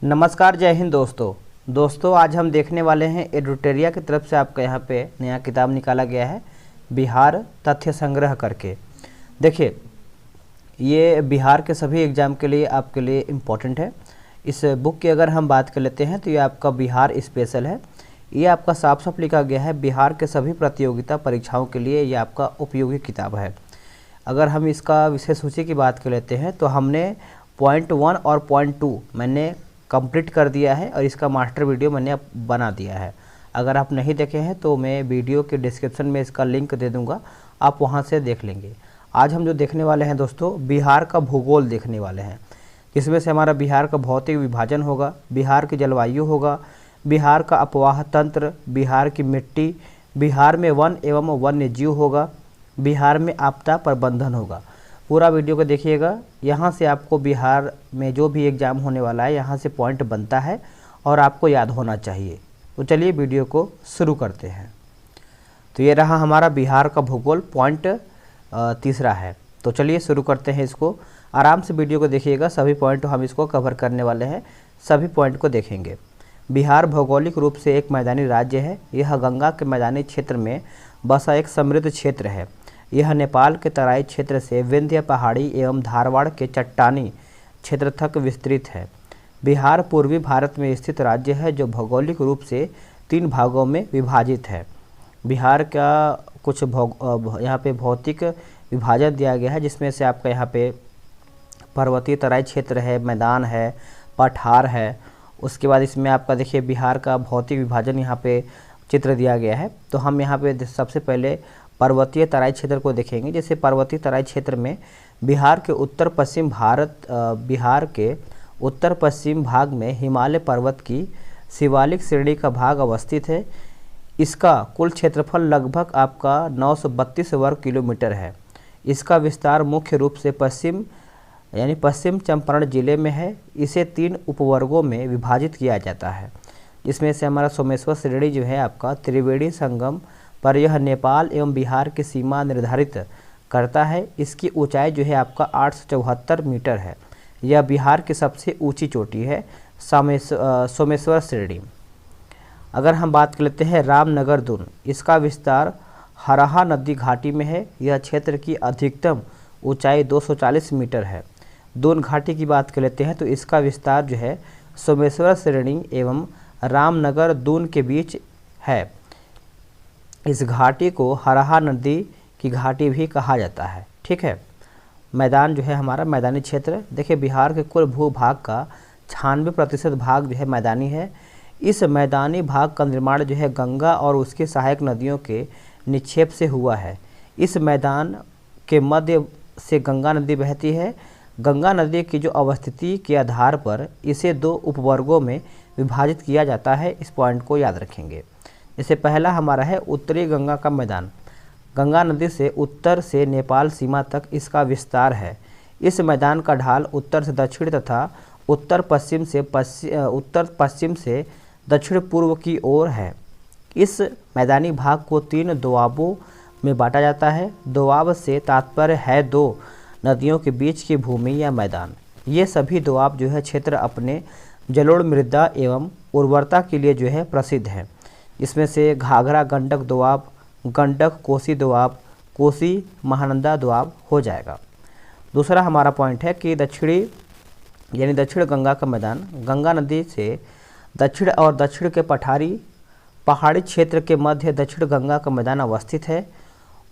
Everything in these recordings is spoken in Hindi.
नमस्कार, जय हिंद दोस्तों आज हम देखने वाले हैं एडुटेरिया की तरफ से आपका यहाँ पे नया किताब निकाला गया है बिहार तथ्य संग्रह करके। देखिए, ये बिहार के सभी एग्ज़ाम के लिए आपके लिए इम्पोर्टेंट है। इस बुक की अगर हम बात कर लेते हैं तो ये आपका बिहार स्पेशल है। ये आपका साफ साफ लिखा गया है बिहार के सभी प्रतियोगिता परीक्षाओं के लिए ये आपका उपयोगी किताब है। अगर हम इसका विषय सूची की बात कर लेते हैं तो हमने पॉइंट 1 और पॉइंट 2 मैंने कंप्लीट कर दिया है और इसका मास्टर वीडियो मैंने बना दिया है। अगर आप नहीं देखे हैं तो मैं वीडियो के डिस्क्रिप्शन में इसका लिंक दे दूंगा, आप वहां से देख लेंगे। आज हम जो देखने वाले हैं दोस्तों, बिहार का भूगोल देखने वाले हैं, जिसमें से हमारा बिहार का भौतिक विभाजन होगा, बिहार की जलवायु होगा, बिहार का अपवाह तंत्र, बिहार की मिट्टी, बिहार में वन एवं वन्य जीव होगा, बिहार में आपदा प्रबंधन होगा। पूरा वीडियो को देखिएगा। यहाँ से आपको बिहार में जो भी एग्ज़ाम होने वाला है यहाँ से पॉइंट बनता है और आपको याद होना चाहिए। तो चलिए वीडियो को शुरू करते हैं। तो ये रहा हमारा बिहार का भूगोल, पॉइंट तीसरा है। तो चलिए शुरू करते हैं इसको। आराम से वीडियो को देखिएगा, सभी पॉइंट हम इसको कवर करने वाले हैं, सभी पॉइंट को देखेंगे। बिहार भौगोलिक रूप से एक मैदानी राज्य है। यह गंगा के मैदानी क्षेत्र में बसा एक समृद्ध क्षेत्र है। यह नेपाल के तराई क्षेत्र से विंध्य पहाड़ी एवं धारवाड़ के चट्टानी क्षेत्र तक विस्तृत है। बिहार पूर्वी भारत में स्थित राज्य है जो भौगोलिक रूप से 3 भागों में विभाजित है। बिहार का कुछ यहाँ पे भौतिक विभाजन दिया गया है, जिसमें से आपका यहाँ पे पर्वतीय तराई क्षेत्र है, मैदान है, पठार है। उसके बाद इसमें आपका देखिए बिहार का भौतिक विभाजन यहाँ पे चित्र दिया गया है। तो हम यहाँ पे सबसे पहले पर्वतीय तराई क्षेत्र को देखेंगे। जैसे पर्वतीय तराई क्षेत्र में बिहार के उत्तर पश्चिम भाग में हिमालय पर्वत की शिवालिक श्रेणी का भाग अवस्थित है। इसका कुल क्षेत्रफल लगभग आपका 932 वर्ग किलोमीटर है। इसका विस्तार मुख्य रूप से पश्चिम चंपारण जिले में है। इसे 3 उपवर्गों में विभाजित किया जाता है, जिसमें से हमारा सोमेश्वर श्रेणी जो है आपका त्रिवेणी संगम पर यह नेपाल एवं बिहार की सीमा निर्धारित करता है। इसकी ऊंचाई जो है आपका 874 मीटर है। यह बिहार की सबसे ऊंची चोटी है, सोमेश्वर श्रेणी। अगर हम बात कर लेते हैं रामनगर दून, इसका विस्तार हरहा नदी घाटी में है। यह क्षेत्र की अधिकतम ऊंचाई 240 मीटर है। दून घाटी की बात कर लेते हैं तो इसका विस्तार जो है सोमेश्वर श्रेणी एवं रामनगर दून के बीच है। इस घाटी को हरहा नदी की घाटी भी कहा जाता है। ठीक है। मैदान जो है हमारा मैदानी क्षेत्र, देखिए बिहार के कुल भूभाग का 96% भाग जो है मैदानी है। इस मैदानी भाग का निर्माण जो है गंगा और उसकी सहायक नदियों के निक्षेप से हुआ है। इस मैदान के मध्य से गंगा नदी बहती है। गंगा नदी की जो अवस्थिति के आधार पर इसे 2 उपवर्गों में विभाजित किया जाता है। इस पॉइंट को याद रखेंगे। जैसे पहला हमारा है उत्तरी गंगा का मैदान। गंगा नदी से उत्तर से नेपाल सीमा तक इसका विस्तार है। इस मैदान का ढाल उत्तर से दक्षिण तथा उत्तर पश्चिम से दक्षिण पूर्व की ओर है। इस मैदानी भाग को 3 दोआबों में बांटा जाता है। दोआब से तात्पर्य है 2 नदियों के बीच की भूमि या मैदान। ये सभी दोआब जो है क्षेत्र अपने जलोढ़ मृदा एवं उर्वरता के लिए जो है प्रसिद्ध है। इसमें से घाघरा गंडक दोआब, गंडक कोसी दोआब, कोसी महानंदा दोआब हो जाएगा। दूसरा हमारा पॉइंट है कि दक्षिण गंगा का मैदान। गंगा नदी से दक्षिण और दक्षिण के पहाड़ी क्षेत्र के मध्य दक्षिण गंगा का मैदान अवस्थित है।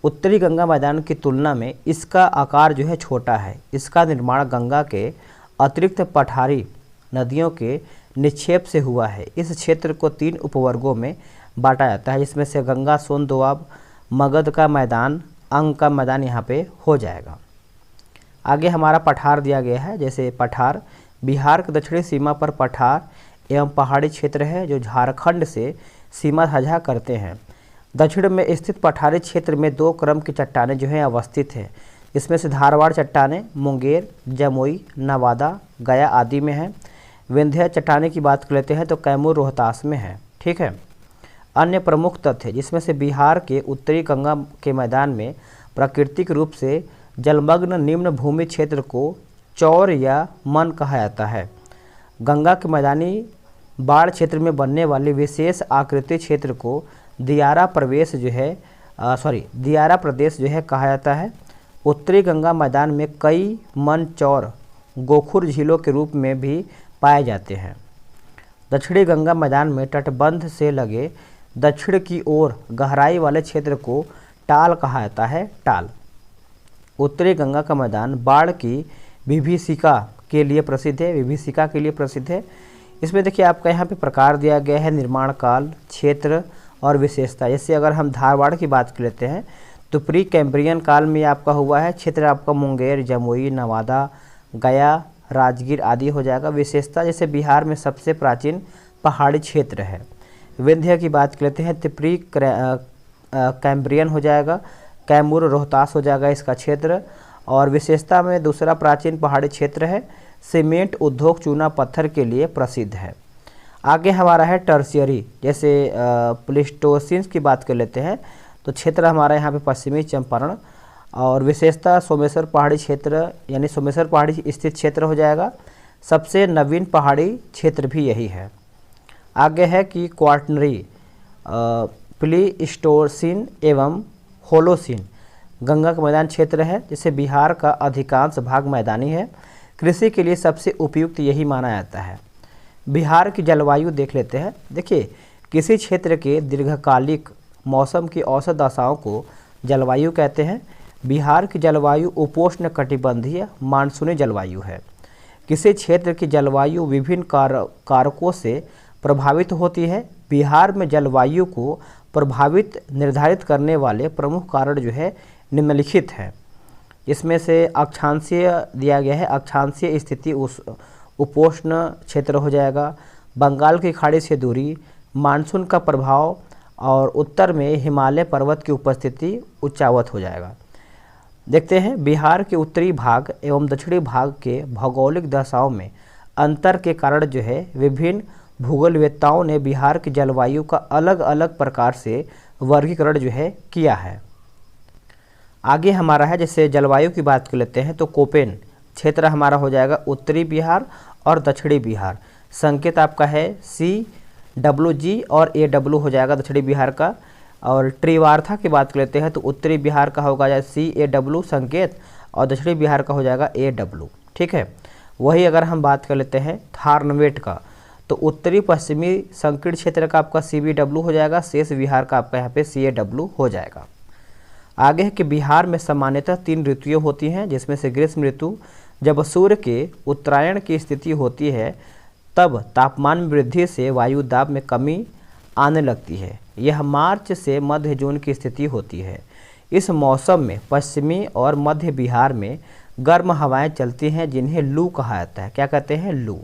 उत्तरी गंगा मैदान की तुलना में इसका आकार जो है छोटा है। इसका निर्माण गंगा के अतिरिक्त पठारी नदियों के निक्षेप से हुआ है। इस क्षेत्र को 3 उपवर्गों में बांटा जाता है, जिसमें से गंगा सोन दोआब, मगध का मैदान, अंग का मैदान यहाँ पे हो जाएगा। आगे हमारा पठार दिया गया है। जैसे पठार बिहार की दक्षिणी सीमा पर पठार एवं पहाड़ी क्षेत्र है जो झारखंड से सीमा साझा करते हैं। दक्षिण में स्थित पठारी क्षेत्र में 2 क्रम की चट्टानें जो हैं अवस्थित है। इसमें से धारवाड़ चट्टानें मुंगेर, जमुई, नवादा, गया आदि में है। विंध्य चट्टाने की बात कर लेते हैं तो कैमूर, रोहतास में है। ठीक है। अन्य प्रमुख तथ्य, जिसमें से बिहार के उत्तरी गंगा के मैदान में प्राकृतिक रूप से जलमग्न निम्न भूमि क्षेत्र को चौर या मन कहा जाता है। गंगा के मैदानी बाढ़ क्षेत्र में बनने वाले विशेष आकृति क्षेत्र को दियारा प्रदेश जो है दियारा प्रदेश जो है कहा जाता है। उत्तरी गंगा मैदान में कई मनचौर गोखुर झीलों के रूप में भी पाए जाते हैं। दक्षिणी गंगा मैदान में तटबंध से लगे दक्षिण की ओर गहराई वाले क्षेत्र को टाल कहा जाता है। टाल। उत्तरी गंगा का मैदान बाढ़ की विभीषिका के लिए प्रसिद्ध है। विभीषिका के लिए प्रसिद्ध है। इसमें देखिए आपका यहाँ पे प्रकार दिया गया है निर्माण काल, क्षेत्र और विशेषता। जैसे अगर हम धारवाड़ की बात कर लेते हैं तो प्री कैम्ब्रियन काल में आपका हुआ है। क्षेत्र आपका मुंगेर, जमुई, नवादा, गया, राजगीर आदि हो जाएगा। विशेषता जैसे बिहार में सबसे प्राचीन पहाड़ी क्षेत्र है। विंध्य की बात कर लेते हैं तो प्री कैम्ब्रियन हो जाएगा। कैमूर, रोहतास हो जाएगा इसका क्षेत्र। और विशेषता में दूसरा प्राचीन पहाड़ी क्षेत्र है। सीमेंट उद्योग चूना पत्थर के लिए प्रसिद्ध है। आगे हमारा है टर्शियरी। जैसे प्लीस्टोसिन की बात कर लेते हैं तो क्षेत्र हमारा यहाँ पे पश्चिमी चंपारण और विशेषता सोमेश्वर पहाड़ी क्षेत्र यानी सोमेश्वर पहाड़ी स्थित क्षेत्र हो जाएगा। सबसे नवीन पहाड़ी क्षेत्र भी यही है। आगे है कि क्वार्टनरी, प्लीस्टोसिन एवं होलोसिन गंगा का मैदान क्षेत्र है। जिसे बिहार का अधिकांश भाग मैदानी है। कृषि के लिए सबसे उपयुक्त यही माना जाता है। बिहार की जलवायु देख लेते हैं। देखिए किसी क्षेत्र के दीर्घकालिक मौसम की औसत दशाओं को जलवायु कहते हैं। बिहार की जलवायु उपोष्ण कटिबंधीय मानसूनी जलवायु है। किसी क्षेत्र की जलवायु विभिन्न कारकों से प्रभावित होती है। बिहार में जलवायु को प्रभावित निर्धारित करने वाले प्रमुख कारण जो है निम्नलिखित हैं। इसमें से अक्षांशीय दिया गया है। अक्षांशीय स्थिति उस उपोष्ण क्षेत्र हो जाएगा। बंगाल की खाड़ी से दूरी, मानसून का प्रभाव और उत्तर में हिमालय पर्वत की उपस्थिति उच्चावत हो जाएगा। देखते हैं बिहार के उत्तरी भाग एवं दक्षिणी भाग के भौगोलिक दशाओं में अंतर के कारण जो है विभिन्न भूगोलवेत्ताओं ने बिहार की जलवायु का अलग अलग प्रकार से वर्गीकरण जो है किया है। आगे हमारा है जैसे जलवायु की बात कर लेते हैं तो कोपेन क्षेत्र हमारा हो जाएगा उत्तरी बिहार और दक्षिणी बिहार। संकेत आपका है CWG और AW हो जाएगा दक्षिणी बिहार का। और त्रिवार्था की बात कर लेते हैं तो उत्तरी बिहार का होगा CAW संकेत और दक्षिणी बिहार का हो जाएगा AW। ठीक है। वही अगर हम बात कर लेते हैं थारनवेट का तो उत्तरी पश्चिमी संकीर्ण क्षेत्र का आपका CBW हो जाएगा। शेष बिहार का आपका यहाँ पे CAW हो जाएगा। आगे है कि बिहार में सामान्यतः 3 ऋतुएं होती हैं जिसमें से ग्रीष्म ऋतु जब सूर्य के उत्तरायण की स्थिति होती है तब तापमान में वृद्धि से वायु दाब में कमी आने लगती है। यह मार्च से मध्य जून की स्थिति होती है। इस मौसम में पश्चिमी और मध्य बिहार में गर्म हवाएं चलती हैं जिन्हें लू कहा जाता है। क्या कहते हैं? लू।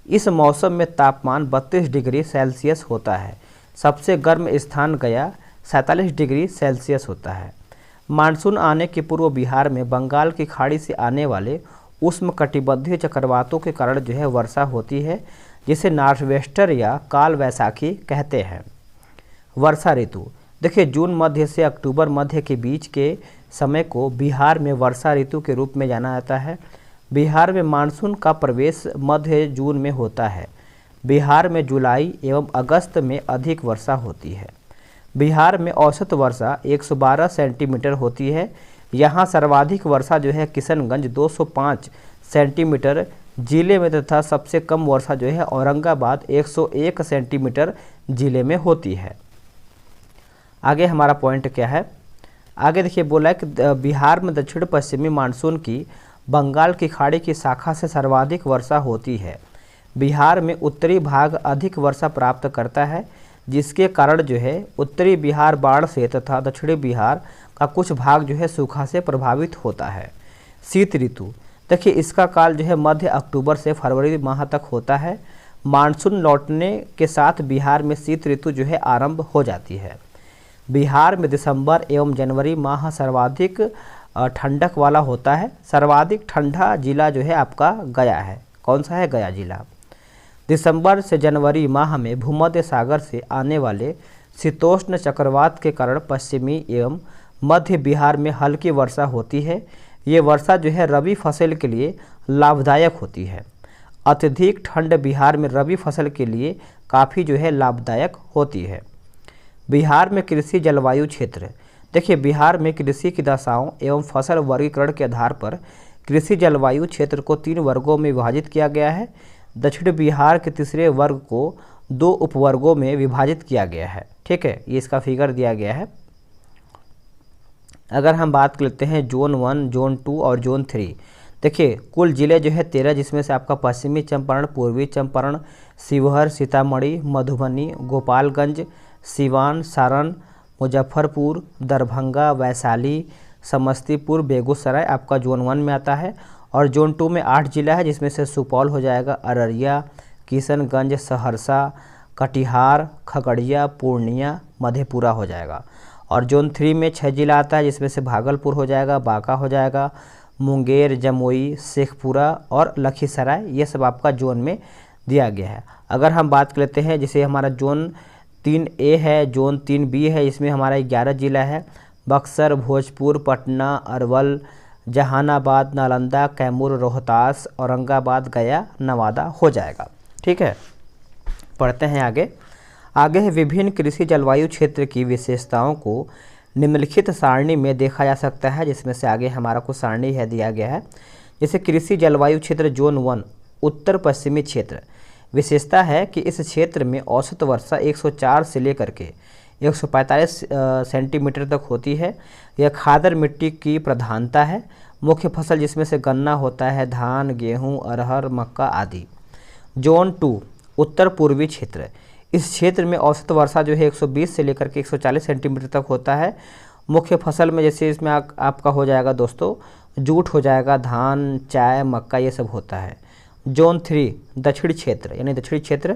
इस मौसम में तापमान 32 डिग्री सेल्सियस होता है। सबसे गर्म स्थान गया 47 डिग्री सेल्सियस होता है। मानसून आने के पूर्व बिहार में बंगाल की खाड़ी से आने वाले उष्णकटिबंधीय चक्रवातों के कारण जो है वर्षा होती है जिसे नॉर्थवेस्टर या काल वैशाखी कहते हैं। वर्षा ऋतु देखिए जून मध्य से अक्टूबर मध्य के बीच के समय को बिहार में वर्षा ऋतु के रूप में जाना जाता है। बिहार में मानसून का प्रवेश मध्य जून में होता है। बिहार में जुलाई एवं अगस्त में अधिक वर्षा होती है। बिहार में औसत वर्षा 112 सेंटीमीटर होती है। यहाँ सर्वाधिक वर्षा जो है किशनगंज 205 सेंटीमीटर जिले में तथा सबसे कम वर्षा जो है औरंगाबाद 101 सेंटीमीटर जिले में होती है। आगे हमारा पॉइंट क्या है? आगे देखिए बोला है कि बिहार में दक्षिण पश्चिमी मानसून की बंगाल की खाड़ी की शाखा से सर्वाधिक वर्षा होती है। बिहार में उत्तरी भाग अधिक वर्षा प्राप्त करता है जिसके कारण जो है उत्तरी बिहार बाढ़ से तथा दक्षिणी बिहार का कुछ भाग जो है सूखा से प्रभावित होता है। शीत ऋतु देखिए इसका काल जो है मध्य अक्टूबर से फरवरी माह तक होता है। मानसून लौटने के साथ बिहार में शीत ऋतु जो है आरंभ हो जाती है। बिहार में दिसंबर एवं जनवरी माह सर्वाधिक ठंडक वाला होता है। सर्वाधिक ठंडा जिला जो है आपका गया है। कौन सा है? गया जिला। दिसंबर से जनवरी माह में भूमध्य सागर से आने वाले शीतोष्ण चक्रवात के कारण पश्चिमी एवं मध्य बिहार में हल्की वर्षा होती है। ये वर्षा जो है रबी फसल के लिए लाभदायक होती है। अत्यधिक ठंड बिहार में रबी फसल के लिए काफ़ी जो है लाभदायक होती है। बिहार में कृषि जलवायु क्षेत्र। देखिए, बिहार में कृषि की दशाओं एवं फसल वर्गीकरण के आधार पर कृषि जलवायु क्षेत्र को 3 वर्गों में विभाजित किया गया है। दक्षिण बिहार के तीसरे वर्ग को 2 उपवर्गों में विभाजित किया गया है। ठीक है, ये इसका फिगर दिया गया है। अगर हम बात करते हैं जोन 1, जोन 2 और जोन 3, देखिए कुल जिले जो है 13, जिसमें से आपका पश्चिमी चंपारण, पूर्वी चंपारण, शिवहर, सीतामढ़ी, मधुबनी, गोपालगंज, सिवान, सारण, मुजफ्फरपुर, दरभंगा, वैशाली, समस्तीपुर, बेगूसराय आपका जोन 1 में आता है। और जोन 2 में 8 जिला है, जिसमें से सुपौल हो जाएगा, अररिया, किशनगंज, सहरसा, कटिहार, खगड़िया, पूर्णिया, मधेपुरा हो जाएगा। और जोन 3 में 6 जिला आता है, जिसमें से भागलपुर हो जाएगा, बांका हो जाएगा, मुंगेर, जमुई, शेखपुरा और लखीसराय, ये सब आपका जोन में दिया गया है। अगर हम बात कर लेते हैं, जैसे हमारा जोन 3A है, जोन 3B है, इसमें हमारा 11 जिला है, बक्सर, भोजपुर, पटना, अरवल, जहानाबाद, नालंदा, कैमूर, रोहतास, औरंगाबाद, गया, नवादा हो जाएगा। ठीक है, पढ़ते हैं आगे। आगे है विभिन्न कृषि जलवायु क्षेत्र की विशेषताओं को निम्नलिखित सारणी में देखा जा सकता है, जिसमें से आगे हमारा कुछ सारणी है दिया गया है। जैसे कृषि जलवायु क्षेत्र जोन 1 उत्तर पश्चिमी क्षेत्र। विशेषता है कि इस क्षेत्र में औसत वर्षा 104 से लेकर के 145 सेंटीमीटर तक होती है। यह खादर मिट्टी की प्रधानता है। मुख्य फसल जिसमें से गन्ना होता है, धान, गेहूं, अरहर, मक्का आदि। जोन 2 उत्तर पूर्वी क्षेत्र। इस क्षेत्र में औसत वर्षा जो है 120 से लेकर के 140 सेंटीमीटर तक होता है। मुख्य फसल में जैसे इसमें आपका हो जाएगा दोस्तों, जूट हो जाएगा, धान, चाय, मक्का, ये सब होता है। जोन 3 दक्षिण क्षेत्र यानी दक्षिणी क्षेत्र।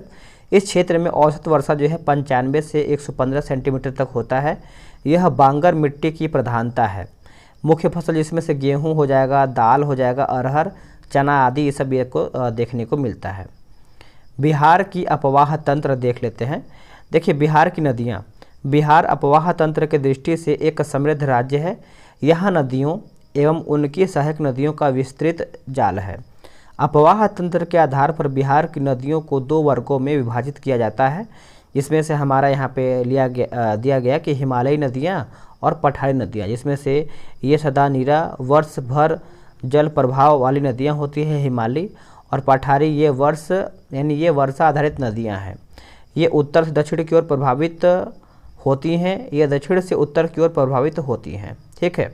इस क्षेत्र में औसत वर्षा जो है 95 से 115 सेंटीमीटर तक होता है। यह बांगर मिट्टी की प्रधानता है। मुख्य फसल जिसमें से गेहूँ हो जाएगा, दाल हो जाएगा, अरहर, चना आदि ये सब को देखने को मिलता है। बिहार की अपवाह तंत्र देख लेते हैं। देखिए, बिहार की नदियाँ। बिहार अपवाह तंत्र के दृष्टि से एक समृद्ध राज्य है। यहाँ नदियों एवं उनकी सहायक नदियों का विस्तृत जाल है। अपवाह तंत्र के आधार पर बिहार की नदियों को 2 वर्गों में विभाजित किया जाता है, जिसमें से हमारा यहाँ पे दिया गया कि हिमालयी नदियाँ और पठारी नदियाँ, जिसमें से ये सदा नीरा वर्ष भर जल प्रभाव वाली नदियाँ होती है हिमालयी, और पठारी ये ये वर्षा आधारित नदियाँ हैं। ये उत्तर से दक्षिण की ओर प्रभावित होती हैं, ये दक्षिण से उत्तर की ओर प्रभावित होती हैं। ठीक है,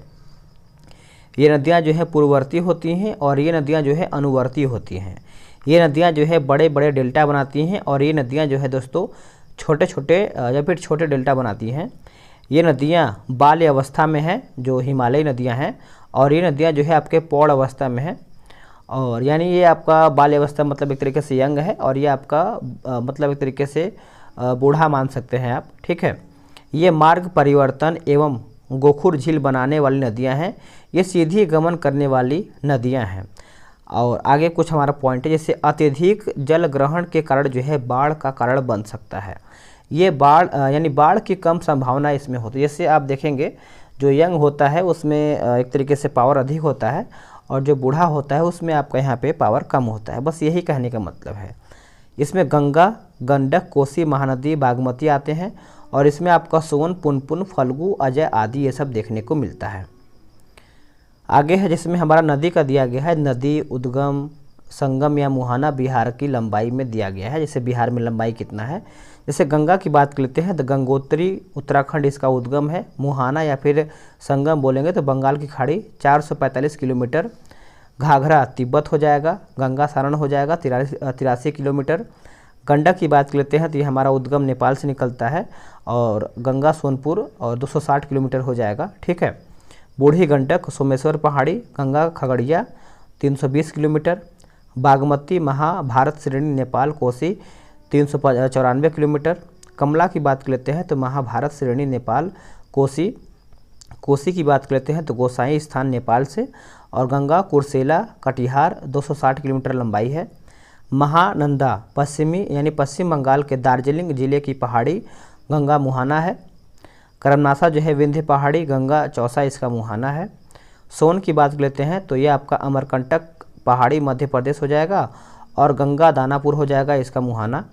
ये नदियाँ जो है पूर्ववर्ती होती हैं और ये नदियाँ जो है अनुवर्ती होती हैं। ये नदियाँ जो है बड़े बड़े डेल्टा बनाती हैं और ये नदियाँ जो है दोस्तों छोटे छोटे या फिर छोटे डेल्टा बनाती हैं। ये नदियाँ बाल्य अवस्था में हैं, जो हिमालयी नदियाँ हैं, और ये नदियाँ जो है आपके पौड़ अवस्था में हैं। और यानी ये आपका बाल्य अवस्था मतलब एक तरीके से यंग है, और ये आपका मतलब एक तरीके से बूढ़ा मान सकते हैं आप। ठीक है, ये मार्ग परिवर्तन एवं गोखुर झील बनाने वाली नदियां हैं। ये सीधी गमन करने वाली नदियां हैं। और आगे कुछ हमारा पॉइंट है, जैसे अत्यधिक जल ग्रहण के कारण जो है बाढ़ का कारण बन सकता है। ये बाढ़ यानी बाढ़ की कम संभावना इसमें होती है। जैसे आप देखेंगे जो यंग होता है उसमें एक तरीके से पावर अधिक होता है, और जो बूढ़ा होता है उसमें आपका यहाँ पे पावर कम होता है। बस यही कहने का मतलब है। इसमें गंगा, गंडक, कोसी, महानदी, बागमती आते हैं, और इसमें आपका सोन, पुनपुन, फल्गु, अजय आदि ये सब देखने को मिलता है। आगे है जिसमें हमारा नदी का दिया गया है। नदी, उद्गम, संगम या मुहाना बिहार की लंबाई में दिया गया है। जैसे बिहार में लंबाई कितना है। जैसे गंगा की बात कर लेते हैं तो गंगोत्री उत्तराखंड इसका उद्गम है। मुहाना या फिर संगम बोलेंगे तो बंगाल की खाड़ी 445 किलोमीटर। घाघरा तिब्बत हो जाएगा। गंगा सारण हो जाएगा 83 किलोमीटर। गंडक की बात कर लेते हैं तो ये हमारा उद्गम नेपाल से निकलता है, और गंगा सोनपुर और 260 किलोमीटर हो जाएगा। ठीक है, बूढ़ी गंडक सोमेश्वर पहाड़ी, गंगा खगड़िया 320 किलोमीटर। बागमती महाभारत श्रेणी नेपाल कोसी 394 किलोमीटर। कमला की बात कर लेते हैं तो महाभारत श्रेणी नेपाल कोसी की बात कर लेते हैं तो गोसाई स्थान नेपाल से, और गंगा कुर्सेला कटिहार 260 किलोमीटर लंबाई है। महानंदा पश्चिमी यानी पश्चिम बंगाल के दार्जिलिंग जिले की पहाड़ी गंगा मुहाना है। करमनासा जो है विंध्य पहाड़ी, गंगा चौसा इसका मुहाना है। सोन की बात कर लेते हैं तो ये आपका अमरकंटक पहाड़ी मध्य प्रदेश हो जाएगा, और गंगा दानापुर हो जाएगा इसका मुहाना।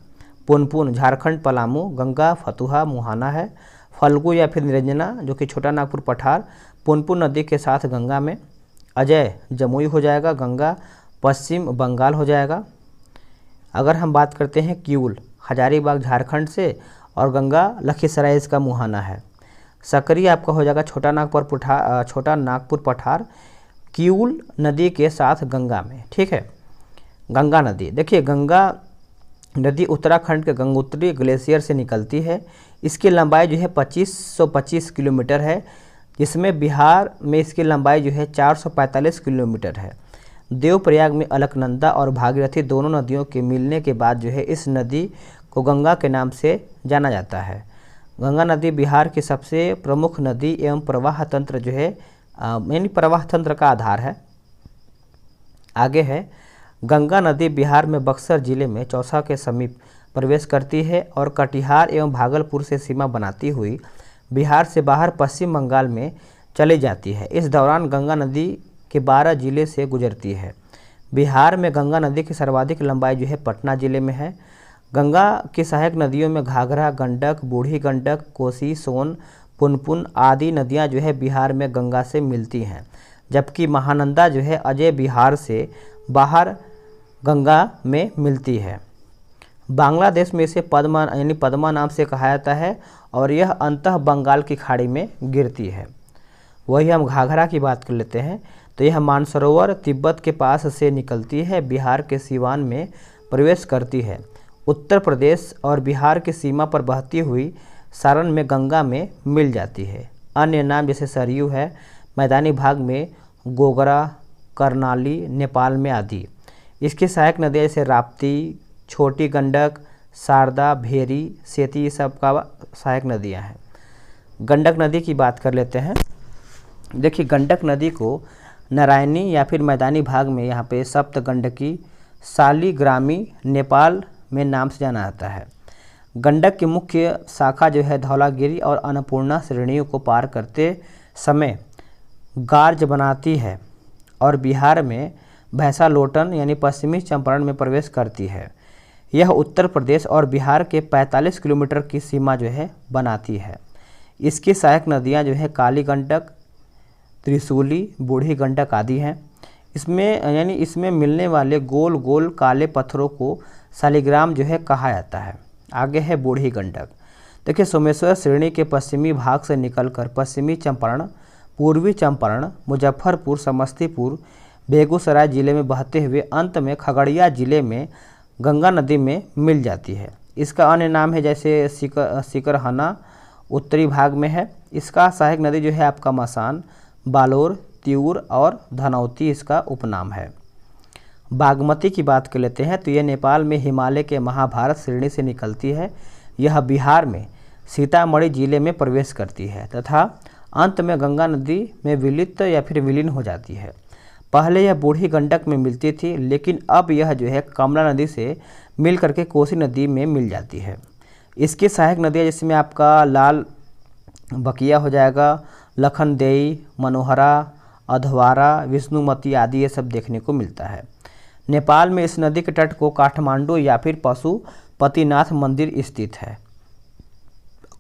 पुनपुन झारखंड पलामू, गंगा फतुहा मुहाना है। फल्गु या फिर निरंजना जो कि छोटा नागपुर पठार पुनपुन नदी के साथ गंगा में। अजय जमुई हो जाएगा, गंगा पश्चिम बंगाल हो जाएगा। अगर हम बात करते हैं किऊल, हजारीबाग झारखंड से और गंगा लखीसराय इसका मुहाना है। सकरी आपका हो जाएगा छोटा नागपुर पठार किऊल नदी के साथ गंगा में, ठीक है। गंगा नदी, देखिए गंगा नदी उत्तराखंड के गंगोत्री ग्लेशियर से निकलती है। इसकी लंबाई जो है 2525 किलोमीटर है, जिसमें बिहार में इसकी लंबाई जो है 445 किलोमीटर है। देवप्रयाग में अलकनंदा और भागीरथी दोनों नदियों के मिलने के बाद जो है इस नदी को गंगा के नाम से जाना जाता है। गंगा नदी बिहार की सबसे प्रमुख नदी एवं प्रवाह तंत्र जो है यानी प्रवाह तंत्र का आधार है। आगे है, गंगा नदी बिहार में बक्सर जिले में चौसा के समीप प्रवेश करती है और कटिहार एवं भागलपुर से सीमा बनाती हुई बिहार से बाहर पश्चिम बंगाल में चली जाती है। इस दौरान गंगा नदी के 12 जिले से गुजरती है। बिहार में गंगा नदी की सर्वाधिक लंबाई जो है पटना जिले में है। गंगा की सहायक नदियों में घाघरा, गंडक, बूढ़ी गंडक, कोसी, सोन, पुनपुन आदि नदियां जो है बिहार में गंगा से मिलती हैं, जबकि महानंदा जो है अजय बिहार से बाहर गंगा में मिलती है। बांग्लादेश में इसे पद्मा नाम से कहा जाता है और यह अंतः बंगाल की खाड़ी में गिरती है। वही हम घाघरा की बात कर लेते हैं, तो यह मानसरोवर तिब्बत के पास से निकलती है, बिहार के सीवान में प्रवेश करती है। उत्तर प्रदेश और बिहार की सीमा पर बहती हुई सारण में गंगा में मिल जाती है। अन्य नाम जैसे सरयू है, मैदानी भाग में गोगरा, करनाली नेपाल में आदि। इसकी सहायक नदियाँ जैसे राप्ती, छोटी गंडक, शारदा, भेरी, सेती, ये सब का सहायक नदियाँ हैं। गंडक नदी की बात कर लेते हैं। देखिए गंडक नदी को नारायणी या फिर मैदानी भाग में यहाँ पे सप्त गंडकी, शालिग्रामी नेपाल में नाम से जाना जाता है। गंडक की मुख्य शाखा जो है धौलागिरी और अन्नपूर्णा श्रेणियों को पार करते समय गार्ज बनाती है और बिहार में भैंसालोटन यानी पश्चिमी चंपारण में प्रवेश करती है। यह उत्तर प्रदेश और बिहार के 45 किलोमीटर की सीमा जो है बनाती है। इसकी सहायक नदियां जो है काली गंडक, त्रिशूली, बूढ़ी गंडक आदि हैं। इसमें मिलने वाले गोल गोल काले पत्थरों को शालिग्राम जो है कहा जाता है। आगे है बूढ़ी गंडक। देखिए सोमेश्वर श्रेणी के पश्चिमी भाग से निकलकर पश्चिमी चंपारण, पूर्वी चंपारण, मुजफ्फरपुर, समस्तीपुर, बेगूसराय जिले में बहते हुए अंत में खगड़िया जिले में गंगा नदी में मिल जाती है। इसका अन्य नाम है जैसे सिकरहना उत्तरी भाग में है। इसका सहायक नदी जो है आपका मसान, बालोर, तिऊर और धनौती इसका उपनाम है। बागमती की बात कर लेते हैं, तो यह नेपाल में हिमालय के महाभारत श्रेणी से निकलती है। यह बिहार में सीतामढ़ी जिले में प्रवेश करती है तथा अंत में गंगा नदी में विलीन हो जाती है। पहले यह बूढ़ी गंडक में मिलती थी, लेकिन अब यह जो है कमला नदी से मिल करके कोसी नदी में मिल जाती है। इसकी सहायक नदियाँ जिसमें आपका लाल बकिया हो जाएगा, लखनदेई, मनोहरा, अधवारा, विष्णुमती आदि ये सब देखने को मिलता है। नेपाल में इस नदी के तट को काठमांडू या फिर पशुपतिनाथ मंदिर स्थित है।